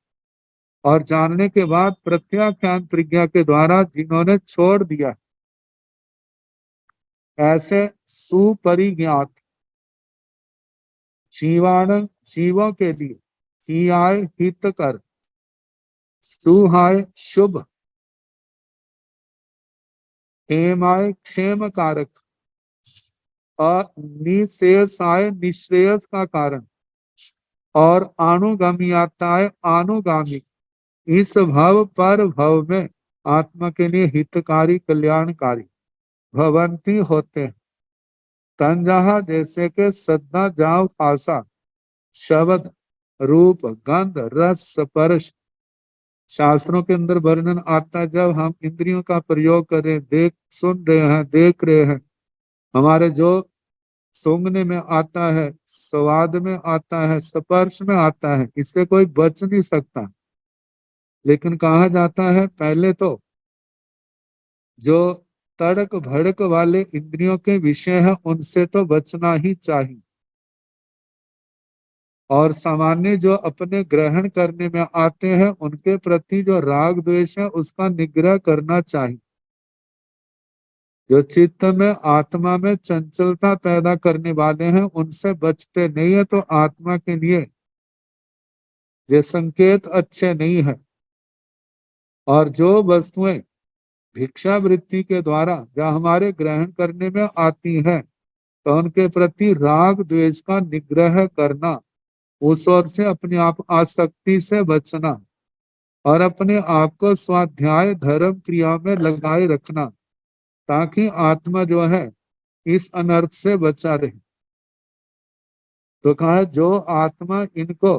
और जानने के बाद प्रत्याख्यान प्रज्ञा के द्वारा जिन्होंने छोड़ दिया, ऐसे सुपरिज्ञात जीवाणु जीवों के लिए हियाय हितकर, सुहाय शुभ, हेमाय क्षेम कारक, निशेषाय निश्रेयस का कारण और अनुगामियाताय अनुगामी इस भव पर भव में आत्मा के लिए हितकारी कल्याणकारी भवंती होते हैं। तंजहा जैसे के सद्दा जाव आशा, शब्द, रूप, गंध, रस, स्पर्श। शास्त्रों के अंदर वर्णन आता है जब हम इंद्रियों का प्रयोग करें, देख सुन रहे हैं, देख रहे हैं, हमारे जो सूंघने में आता है, स्वाद में आता है, स्पर्श में आता है, इससे कोई बच नहीं सकता। लेकिन कहा जाता है पहले तो जो तड़क भड़क वाले इंद्रियों के विषय है उनसे तो बचना ही चाहिए, और सामान्य जो अपने ग्रहण करने में आते हैं उनके प्रति जो राग द्वेष है उसका निग्रह करना चाहिए। जो चित्त में आत्मा में चंचलता पैदा करने वाले हैं उनसे बचते नहीं है, तो आत्मा के लिए ये संकेत अच्छे नहीं है। और जो वस्तुएं भिक्षा वृत्ति के द्वारा जो हमारे ग्रहण करने में आती है तो उनके प्रति राग द्वेष का निग्रह करना, उस ओर से अपने आप आसक्ति से बचना और अपने आप को स्वाध्याय धर्म क्रिया में लगाए रखना, ताकि आत्मा जो है इस अनर्थ से बचा रहे। तो कहा जो आत्मा इनको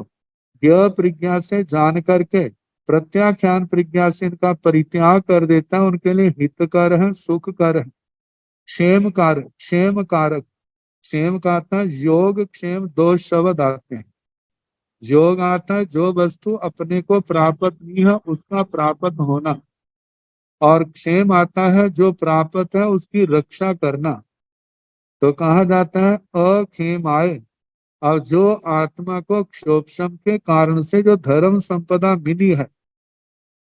ज्ञ प्रज्ञा से जान करके प्रत्याख्यान प्रज्ञा से इनका परित्याग कर देता है, उनके लिए हितकर है, सुखकर है, क्षेम कारक। क्षेम कारक, क्षेम का आता है योग क्षेम, 2 शब्द आते हैं। योग आता है जो वस्तु अपने को प्राप्त नहीं है उसका प्राप्त होना, और क्षेम आता है जो प्राप्त है उसकी रक्षा करना। तो कहा जाता है अखेमाय, और जो आत्मा को क्षोभम के कारण से जो धर्म संपदा मिली है,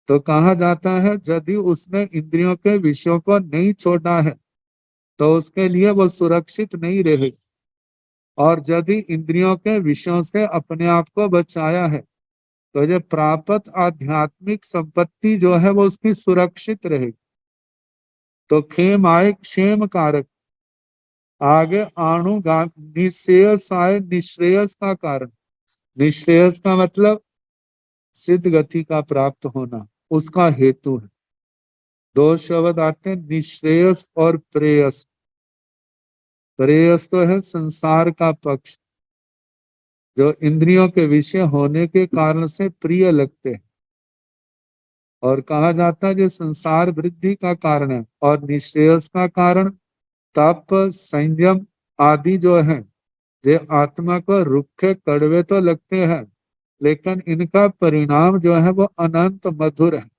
तो कहा जाता है यदि उसने इंद्रियों के विषयों को नहीं छोड़ा है तो उसके लिए वो सुरक्षित नहीं रहेगी, और यदि इंद्रियों के विषयों से अपने आप को बचाया है तो ये प्राप्त आध्यात्मिक संपत्ति जो है वो उसकी सुरक्षित रहेगी। तो खेम आए क्षेम कारक, आगे अनुगा निश्रेयस आए निश्रेयस का कारण। निश्रेयस का मतलब सिद्ध गति का प्राप्त होना, उसका हेतु है। 2 शब्द आते हैं निश्रेयस और प्रेयस। प्रेयस तो है संसार का पक्ष, जो इंद्रियों के विषय होने के कारण से प्रिय लगते हैं, और कहा जाता है कि संसार वृद्धि का कारण है। और निश्रेयस का कारण तप, संयम आदि जो है ये आत्मा को रुखे कड़वे तो लगते हैं, लेकिन इनका परिणाम जो है वो अनंत मधुर है।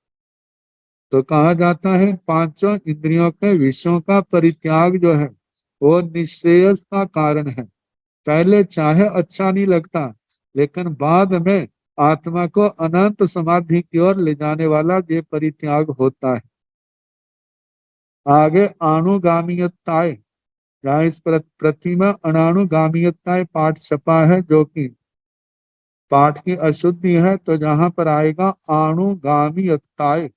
तो कहा जाता है पांचों इंद्रियों के विषयों का परित्याग जो है वो निश्रेयस का कारण है। पहले चाहे अच्छा नहीं लगता, लेकिन बाद में आत्मा को अनंत समाधि की ओर ले जाने वाला ये परित्याग होता है। आगे अणुगामीयताएं, जहाँ इस प्रतिमा अनानुगामीयताएं पाठ छपा है, जो कि पाठ की अशुद्धि है, तो जहां पर आएगा अणुगामीयताएं,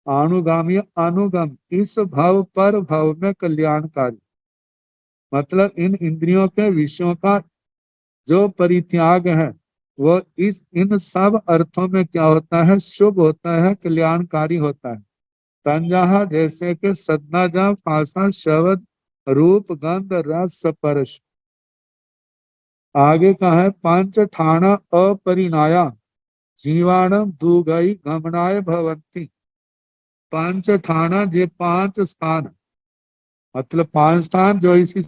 अनुगामी अनुगम, इस भव पर भव में कल्याणकारी। मतलब इन इंद्रियों के विषयों का जो परित्याग है वो इस इन सब अर्थों में क्या होता है, शुभ होता है, कल्याणकारी होता है। तंजहा जैसे कि सदनाजा, पासा, शब्द, रूप, गंध, रस, स्पर्श। आगे कहा है पंच ठाणा अपरिणाया जीवाणम दुगई गमनाय भवंती। पंच ठाणा, ये पांच स्थान, मतलब पांच स्थान जो इसी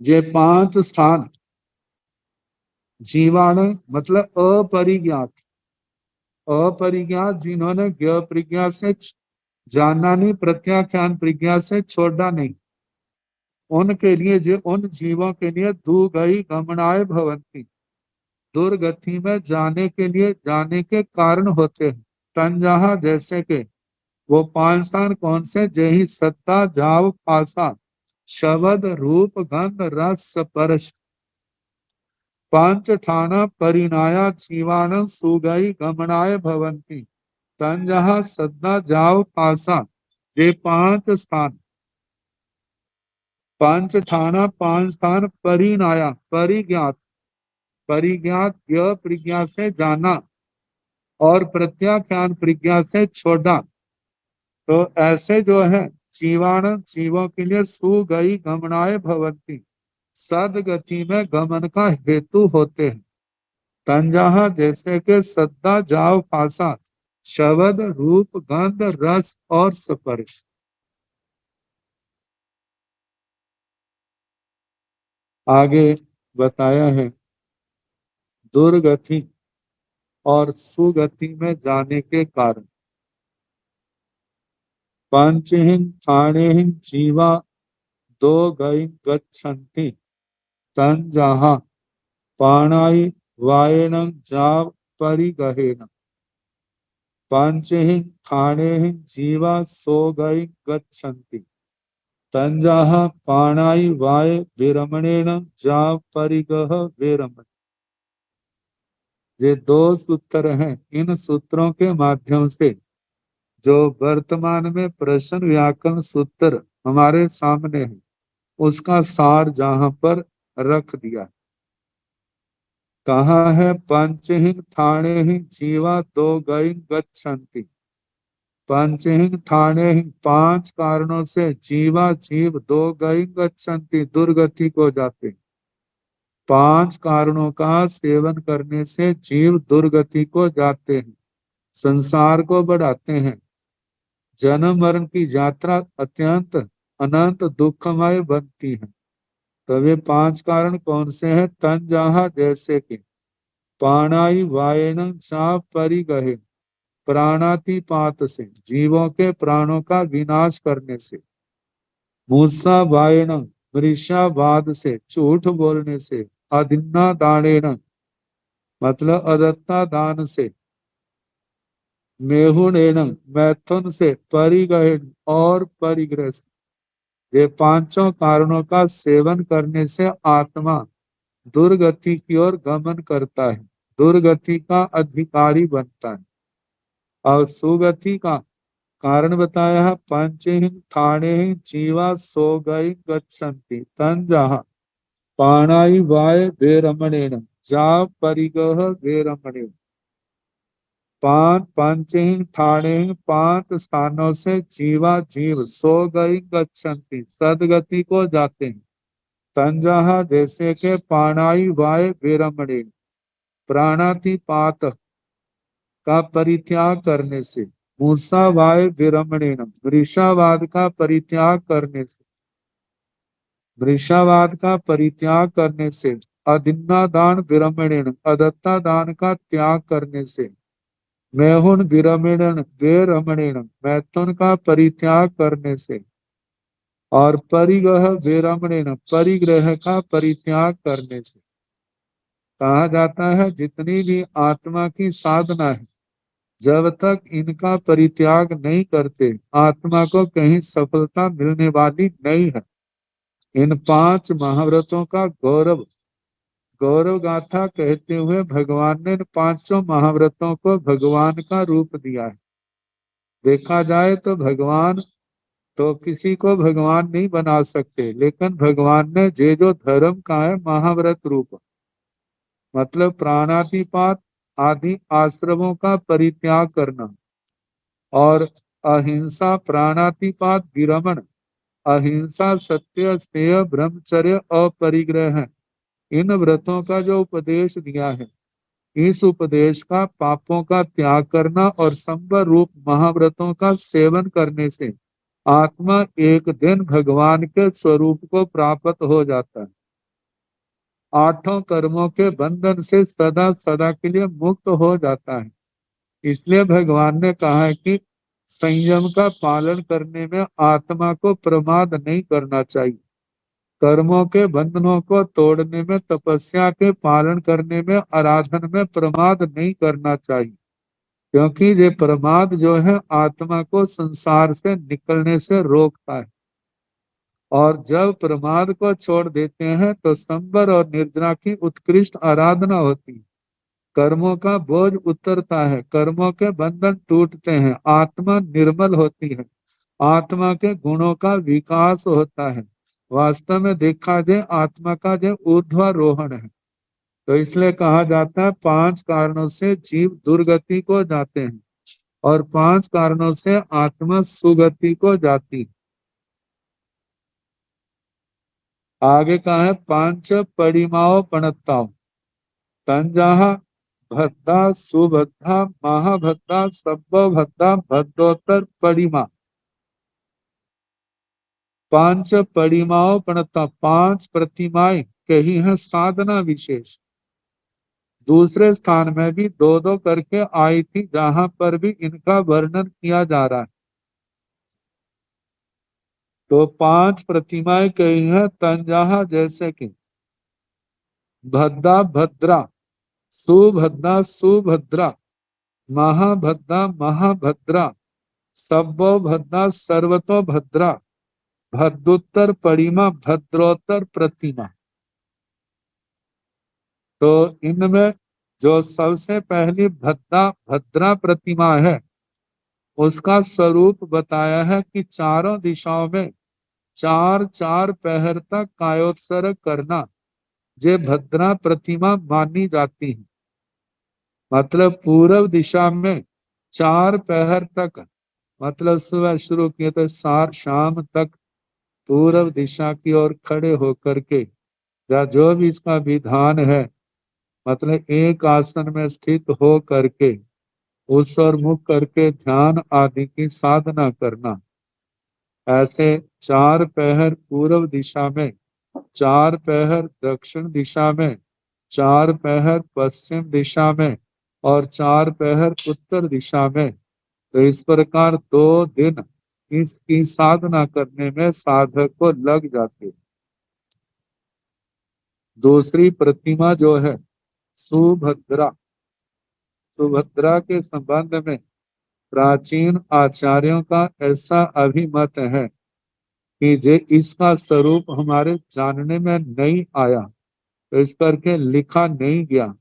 ये पांच स्थान जीवाणु मतलब अपरिज्ञात, अपरिज्ञात जिन्होंने ज्ञ प्रज्ञा से जानना नहीं, प्रत्याख्यान प्रज्ञा से छोड़ना नहीं, उनके लिए, जो उन जीवों के लिए दुगई गमनाय भवंती, दुर्गति में जाने के लिए, जाने के कारण होते हैं। तंजहा जैसे के वो पांच स्थान कौन से, जही सत्ता, जाव, पासा, शब्द, रूप, गंध, रस, स्पर्श। पंच ठाना परिणाया जीवाणु सुगई गमनाय भवंती। तंजहा सद्दा जाव पासा, ये पांच स्थान, पंच ठाना पांच स्थान, परिणाया परिज्ञात, परिज्ञात ज्ञ प्रज्ञा से जाना और प्रत्याख्यान प्रज्ञा से छोड़ा। तो ऐसे जो है जीवाणु जीवों के लिए सुगई गमनाय भवंती, सदगति में गमन का हेतु होते हैं। तंजहा जैसे के सद्दा जाव पासा, शब्द, रूप, गंध, रस और स्पर्श। आगे बताया है दुर्गति और सुगति में जाने के कारण। पंचहिं ठाणेहिं जीवा दो गई गच्छन्ति। तंजहा पाणाई वायेन जाव परिगहेन। पंचहिं ठाणेहिं जीवा सो गई गच्छन्ति। तंजहा पाणाई वाय विरमणेन जाव परिगह विरमण। ये दो सूत्र हैं। इन सूत्रों के माध्यम से जो वर्तमान में प्रश्न व्याकरण सूत्र हमारे सामने है, उसका सार जहां पर रख दिया। कहा है पंचहिं ठाणेहिं जीवा दो गई गच्छन्ति। पंचहिं ठाणेहिं, पांच कारणों से जीवा जीव दो गई गच्छन्ति, दुर्गति को जाते। पांच कारणों का सेवन करने से जीव दुर्गति को जाते हैं, संसार को बढ़ाते हैं। जन्म मरण की यात्रा अत्यंत अनंत दुखमय बनती है। तो वे पांच कारण कौन से हैं? तंजहा जैसे कि पाणाई वायण सा परिगहे, प्राणातिपात से, जीवों के प्राणों का विनाश करने से। मूसा वायण, मृषावाद से, झूठ बोलने से। अदिन्ना दानेन, मतलब अदत्ता दान से। मेहुणेन, मैथुन से। परिगहेन, और परिग्रह से। ये पांचों कारणों का सेवन करने से आत्मा दुर्गति की ओर गमन करता है, दुर्गति का अधिकारी बनता है। और सुगति का कारण बताया है, पंचहिं ठाणे जीवा सो गई गच्छन्ति तंजः पाणाई वाय वेरमणेन जा परिगह वेरमणेन। पंचहिं ठाणे पांच स्थानों से जीवा जीव सो गई गच्छन्ति सदगति को जाते हैं। तंजः जैसे के पाणाई वाय वेरमणेन प्राणातिपात का परित्याग करने से, मूषावाय विरमणेन वृषावाद का परित्याग करने से, वृषावाद का परित्याग करने से, अदिन्ना दान विरमणेन अदत्ता दान का त्याग करने से, मैहुन विरमणेन वेरमणेन मैथुन का परित्याग करने से, और परिग्रह विरमणेन परिग्रह का परित्याग करने से। कहा जाता है जितनी भी आत्मा की साधना है, जब तक इनका परित्याग नहीं करते आत्मा को कहीं सफलता मिलने वाली नहीं है। इन पांच महाव्रतों का गौरव गौरव गाथा कहते हुए भगवान ने इन पांचों महाव्रतों को भगवान का रूप दिया है। देखा जाए तो भगवान तो किसी को भगवान नहीं बना सकते, लेकिन भगवान ने जे जो धर्म का है महाव्रत रूप, मतलब प्राणातिपात आदि आश्रमों का परित्याग करना, और अहिंसा प्राणातिपात विरमण, अहिंसा सत्य स्नेह ब्रह्मचर्य अपरिग्रह है, इन व्रतों का जो उपदेश दिया है, इस उपदेश का पापों का त्याग करना और संवर रूप महाव्रतों का सेवन करने से आत्मा एक दिन भगवान के स्वरूप को प्राप्त हो जाता है। आठों कर्मों के बंधन से सदा सदा के लिए मुक्त हो जाता है। इसलिए भगवान ने कहा है कि संयम का पालन करने में आत्मा को प्रमाद नहीं करना चाहिए, कर्मों के बंधनों को तोड़ने में, तपस्या के पालन करने में, आराधन में प्रमाद नहीं करना चाहिए, क्योंकि ये प्रमाद जो है आत्मा को संसार से निकलने से रोकता है। और जब प्रमाद को छोड़ देते हैं तो संवर और निर्जरा की उत्कृष्ट आराधना होती है, कर्मों का बोझ उतरता है, कर्मों के बंधन टूटते हैं, आत्मा निर्मल होती है, आत्मा के गुणों का विकास होता है। वास्तव में देखा जाए आत्मा का जो ऊर्ध्वारोहण है। तो इसलिए कहा जाता है पांच कारणों से जीव दुर्गति को जाते हैं और पांच कारणों से आत्मा सुगति को जाती है। आगे कहा है पांच परिमाओ पणत्ताओ तंजाह भद्दा सुभद्दा महाभद्दा सब्बो भद्दा भद्दोत्तर परिमा। पांच परिमाओ पणत्ता पांच प्रतिमाएं कही है साधना विशेष। दूसरे स्थान में भी दो दो करके आई थी, जहां पर भी इनका वर्णन किया जा रहा है। तो पांच प्रतिमाएं कही है तंजाहा, जैसे कि भद्दा भद्रा, सुभद्रा सुभद्रा, महाभद्रा महाभद्रा, सब्बो भद्रा सर्वतो भद्रा, भद्दोत्तर परिमा भद्रोत्तर प्रतिमा। तो इनमें जो सबसे पहली भद्रा भद्रा प्रतिमा है उसका स्वरूप बताया है कि चारों दिशाओं में चार चार पहर तक कायोत्सर्ग करना ये भद्रा प्रतिमा मानी जाती है। मतलब पूर्व दिशा में चार पहर तक, मतलब सुबह शुरू किए तो सार शाम तक पूर्व दिशा की ओर खड़े होकर के, या जो भी इसका विधान है, मतलब एक आसन में स्थित हो करके उस ओर मुख करके ध्यान आदि की साधना करना। ऐसे चार पहर पूर्व दिशा में, चार पहर दक्षिण दिशा में, चार पहर पश्चिम दिशा में और चार पहर उत्तर दिशा में। तो इस प्रकार 2 दिन इसकी साधना करने में साधक को लग जाते हैं। दूसरी प्रतिमा जो है सुभद्रा, सुभद्रा के संबंध में प्राचीन आचार्यों का ऐसा अभिमत है कि जे इसका स्वरूप हमारे जानने में नहीं आया, तो इस करके लिखा नहीं गया।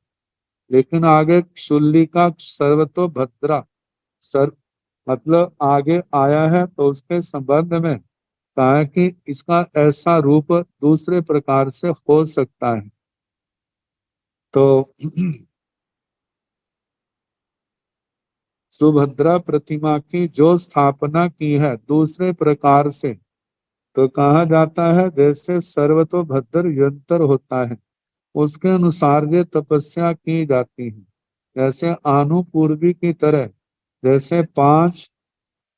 लेकिन आगे शुल्ली का सर्वतो भद्रा, सर मतलब आगे आया है तो उसके संबंध में कहा है कि इसका ऐसा रूप दूसरे प्रकार से हो सकता है। तो सुभद्रा प्रतिमा की जो स्थापना की है दूसरे प्रकार से, तो कहा जाता है जैसे सर्वतोभद्र यंत्र होता है उसके अनुसार ये तपस्या की जाती है। जैसे आनुपूर्वी की तरह, जैसे 5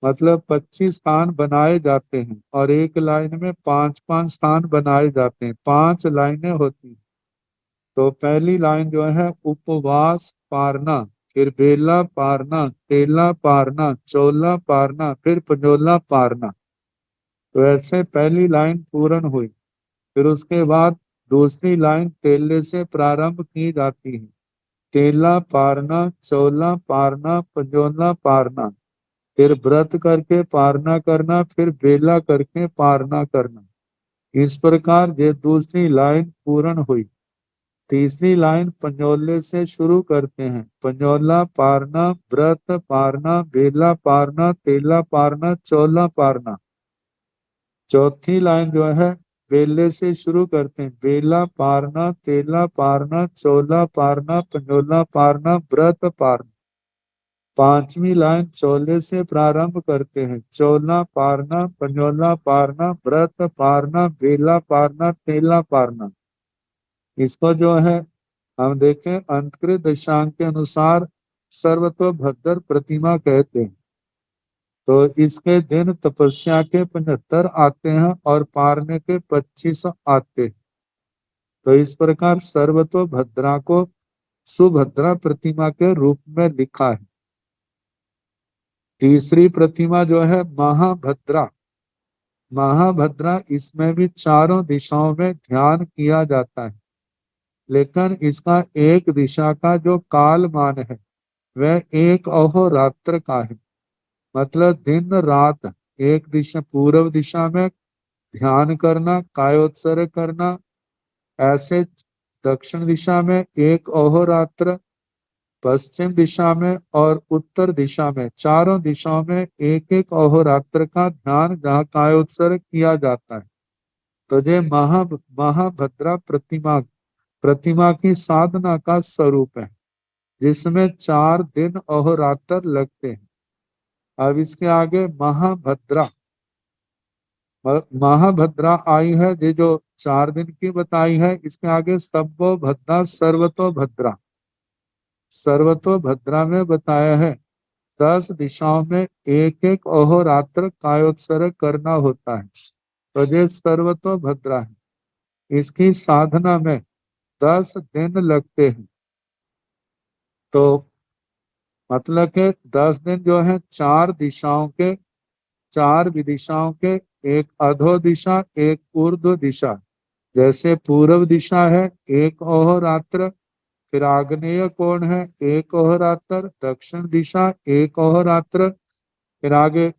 मतलब 25 स्थान बनाए जाते हैं और एक लाइन में 5-5 स्थान बनाए जाते हैं, 5 लाइनें होती हैं। तो पहली लाइन जो है उपवास पारना, फिर बेला पारना, तेला पारना, चोला पारना, फिर पंजोला पारना। तो ऐसे पहली लाइन पूर्ण हुई। फिर उसके बाद दूसरी लाइन तेले से प्रारंभ की जाती है। तेला पारना, चोला पारना, पंजोला पारना, फिर व्रत करके पारना करना, फिर बेला करके पारना करना। इस प्रकार ये दूसरी लाइन पूर्ण हुई। तीसरी लाइन पंजोले से शुरू करते हैं। पंजोला पारना, व्रत पारना, बेला पारना, तेला पारना, चोला पारना। चौथी लाइन जो है बेले से शुरू करते हैं। बेला पारना, तेला पारना, चोला पारना, पंजोला पारना, व्रत पारना। पांचवी लाइन चोले से प्रारंभ करते हैं। चोला पारना, पंजोला पारना, व्रत पारना, बेला पारना, तेला पारना। इसको जो है हम देखें अंतकृत दशांक के अनुसार सर्वतोभद्र प्रतिमा कहते हैं। तो इसके दिन तपस्या के 75 आते हैं और पारने के 25 आते हैं। तो इस प्रकार सर्वतोभद्रा को सुभद्रा प्रतिमा के रूप में लिखा है। तीसरी प्रतिमा जो है महाभद्रा। महाभद्रा, इसमें भी चारों दिशाओं में ध्यान किया जाता है, लेकिन इसका एक दिशा का जो कालमान है वह एक अहोरात्र का है। मतलब दिन रात एक दिशा, पूर्व दिशा में ध्यान करना, कायोत्सर्ग करना, ऐसे दक्षिण दिशा में एक अहोरात्र, पश्चिम दिशा में और उत्तर दिशा में, चारों दिशाओं में एक एक अहोरात्र का ध्यान जहाँ कायोत्सर्ग किया जाता है। तो ये महाभद्रा प्रतिमा प्रतिमा की साधना का स्वरूप है, जिसमें 4 दिन अहोरात्र लगते हैं। अब इसके आगे महाभद्रा, महाभद्रा आई है, ये जो 4 दिन की बताई है। इसके आगे सब्बो भद्रा, सर्वतो भद्रा। सर्वतो भद्रा में बताया है 10 दिशाओं में एक एक अहोरात्र कायोत्सर्ग करना होता है। तो ये सर्वतो भद्रा है। इसकी साधना में 10 दिन लगते हैं। तो मतलब के 10 दिन जो है 4 दिशाओं के, 4 विदिशाओं के, एक अधो दिशा एक ऊर्ध्व दिशा। जैसे पूर्व दिशा है एक अहोरात्र, फिर आग्नेय कोण है एक अहोरात्र, दक्षिण दिशा एक अहोरात्र, फिर आगे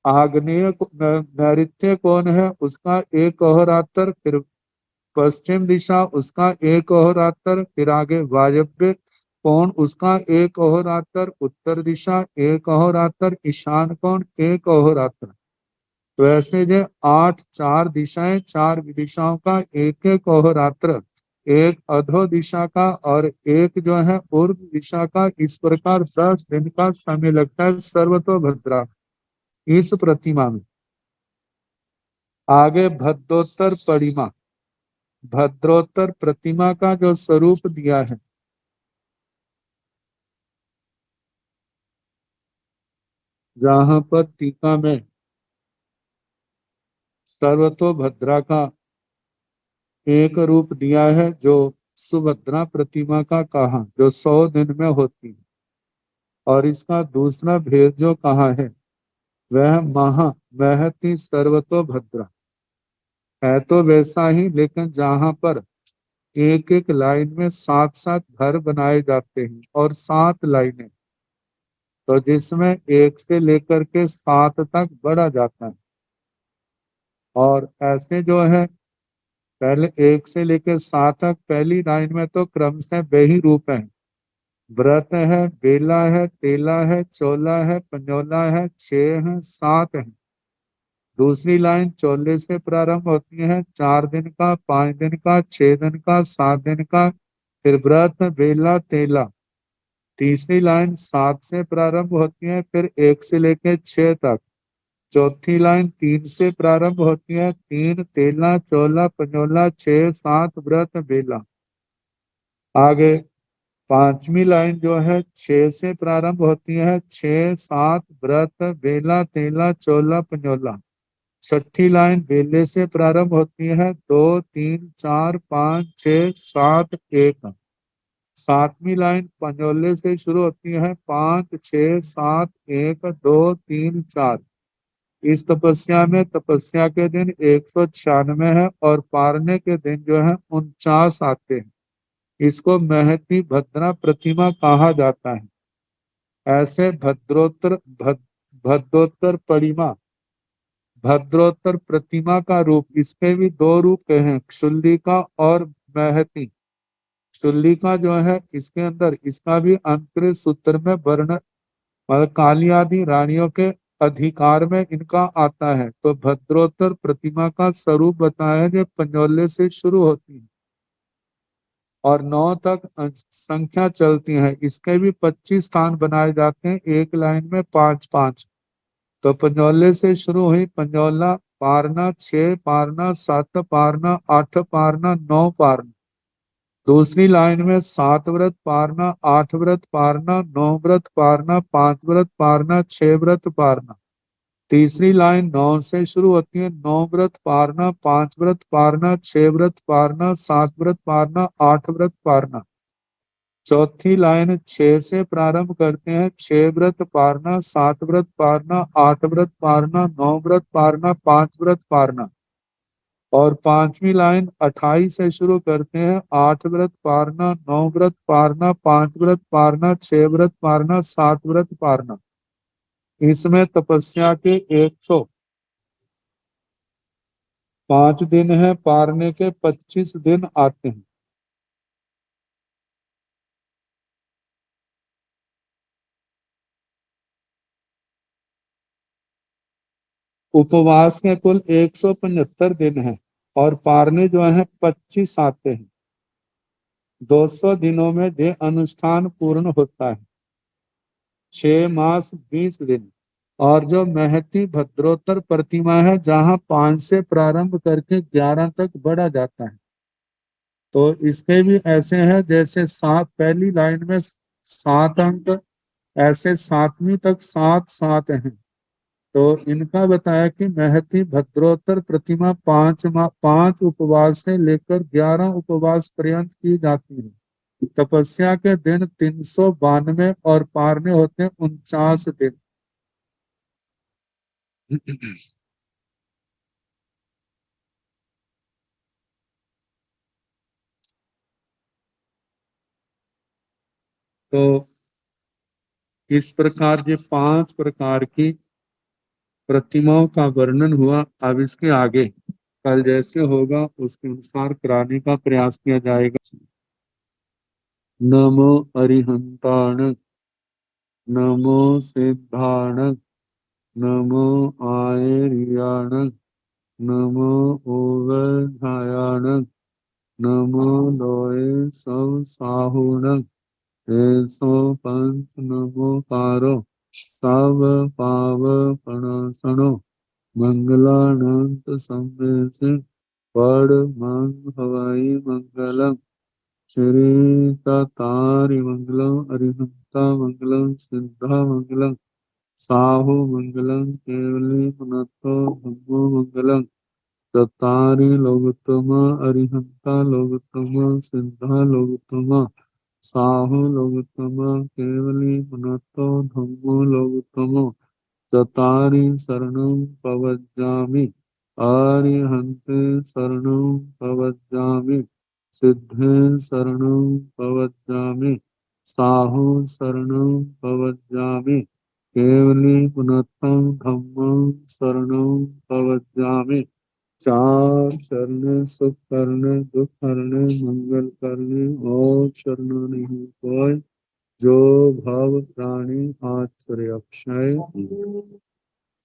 नैऋत्य कोण है उसका एक अहोरात्र, फिर पश्चिम दिशा उसका एक अहोरात्र, फिर आगे वायव्य कोण उसका एक अहोरात्र, उत्तर दिशा एक अहोरात्र, ईशान कोण एक अहोरात्र। तो ऐसे जो 8 4 दिशाएं, 4 दिशाओं का एक एक अहोरात्र, एक अधो दिशा का और एक जो है पूर्व दिशा का। इस प्रकार 10 दिन का समय लगता है सर्वतोभद्रा इस प्रतिमा में। आगे भद्रोत्तर परिमा, भद्रोत्तर प्रतिमा का जो स्वरूप दिया है, जहां पर टीका में सर्वतोभद्रा का एक रूप दिया है जो सुभद्रा प्रतिमा का कहा, जो 100 दिन में होती है। और इसका दूसरा भेद जो कहा है वह महा महति सर्वतोभद्रा है। तो वैसा ही, लेकिन जहां पर एक एक लाइन में 7-7 घर बनाए जाते हैं और 7 लाइनें, तो जिसमें 1 से लेकर के 7 तक बढ़ा जाता है। और ऐसे जो है पहले 1 से लेकर 7 तक पहली लाइन में तो क्रम से वे ही रूप है। व्रत है, बेला है, तेला है, चोला है, पंजोला है, 6 है, 7 है। दूसरी लाइन चोले से प्रारंभ होती है, 4 दिन का, 5 दिन का, 6 दिन का, 7 दिन का, फिर व्रत बेला तेला। तीसरी लाइन 7 से प्रारंभ होती है, फिर 1 से लेकर 6 तक। चौथी लाइन 3 से प्रारंभ होती है, 3 तेला चोला पंजोला 6 7 व्रत बेला। आगे पांचवी लाइन जो है 6 से प्रारंभ होती है, 6 7 व्रत बेला तेला चोला पंजोला। छठी लाइन बेले से प्रारंभ होती है, 2 3 4 5 6 7 1। सातवीं लाइन पंजोले से शुरू होती है, 5 6 7 1 2 3 4। इस तपस्या में तपस्या के दिन 196 है और पारने के दिन जो है 49 आते हैं। इसको महती भद्रा प्रतिमा कहा जाता है। ऐसे भद्रोत्तर परिमा भद्रोत्तर प्रतिमा का रूप, इसके भी 2 रूप हैं, क्षुल्लिका और महती। क्षुल्लिका जो है इसके अंदर इसका भी अंतरिक्ष सूत्र में वर्ण मतलब काली आदि रानियों के अधिकार में इनका आता है। तो भद्रोत्तर प्रतिमा का स्वरूप बताया है जो पंजोले से शुरू होती है और 9 तक संख्या चलती है। इसके भी 25 स्थान बनाए जाते हैं, एक लाइन में 5 5। तो पंजोले से शुरू हुई पंजोला, पारना 6 पारना 7 पारना 8 पारना 9 पारना। दूसरी लाइन में 7 व्रत पारना 8 व्रत पारना 9 व्रत पारना 5 व्रत पारना 6 व्रत पारना। तीसरी लाइन 9 से शुरू होती है, 9 व्रत पारना 5 व्रत पारना 6 व्रत पारना 7 व्रत पारना 8 व्रत पारना। चौथी लाइन 6 से प्रारंभ करते हैं, 6 व्रत पारना 7 व्रत पारना 8 व्रत पारना 9 व्रत पारना 5 व्रत पारना। और पांचवी लाइन 28 से शुरू करते हैं, 8 व्रत पारना 9 व्रत पारना 5 व्रत पारना 6 व्रत पारना 7 व्रत पारना। इसमें तपस्या के 105 दिन है, पारने के 25 दिन आते हैं। उपवास के कुल 175 दिन है और पारने जो है 25 आते हैं। 200 दिनों में ये अनुष्ठान पूर्ण होता है। 6 मास 20 दिन। और जो महती भद्रोत्तर प्रतिमा है, जहाँ 5 से प्रारंभ करके 11 तक बढ़ा जाता है। तो इसके भी ऐसे हैं, जैसे 7 पहली लाइन में 7 अंक, ऐसे 7वीं तक 7 7 हैं। तो इनका बताया कि महती भद्रोत्तर प्रतिमा 5 उपवास से लेकर 11 उपवास पर्यंत की जाती है। तपस्या के दिन 392 और पारने होते हैं 49 दिन। तो इस प्रकार ये 5 प्रकार की प्रतिमाओं का वर्णन हुआ। अब इसके आगे कल जैसे होगा उसके अनुसार कराने का प्रयास किया जाएगा। नमो अरिहंताण, नमो सिद्धाण, नमो आयर्याण, नमो ओवधायाण, नमो लोए सब साहुण, ऐसो पंच नमो पारो, सब पाव पणसणो, मंगलानंत संवेश, पड़ मंग हवाई मंगलम, श्री तारी मंगलम, अरिहंता मंगलम, सिद्धा मंगलम, साहु मंगलम, केवली पुनतो धम्मो मंगलम, चतारी लोगोत्तम, अरिहंता लोगोत्तम, सिद्धा लोगोत्तम, साहु लोगोत्तम, केवली पुनतो धम्मो लोगोत्तम, चतारी शरणं पवज्जामि, आर्यहन्ते शरणं पवज्जामि, सिद्धे शरणं पवज्जामि, साहु शरणं पवज्जामि, केवली पुनत्थं धम्मं शरणं पवज्जामि। 4 शरण सुख करने दुख हरने मंगल करने और शरणों नहीं कोई,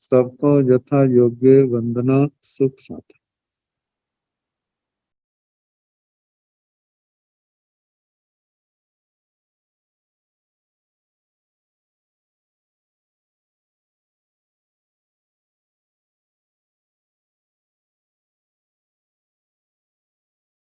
सबको यथा योग्य वंदना सुख साथ।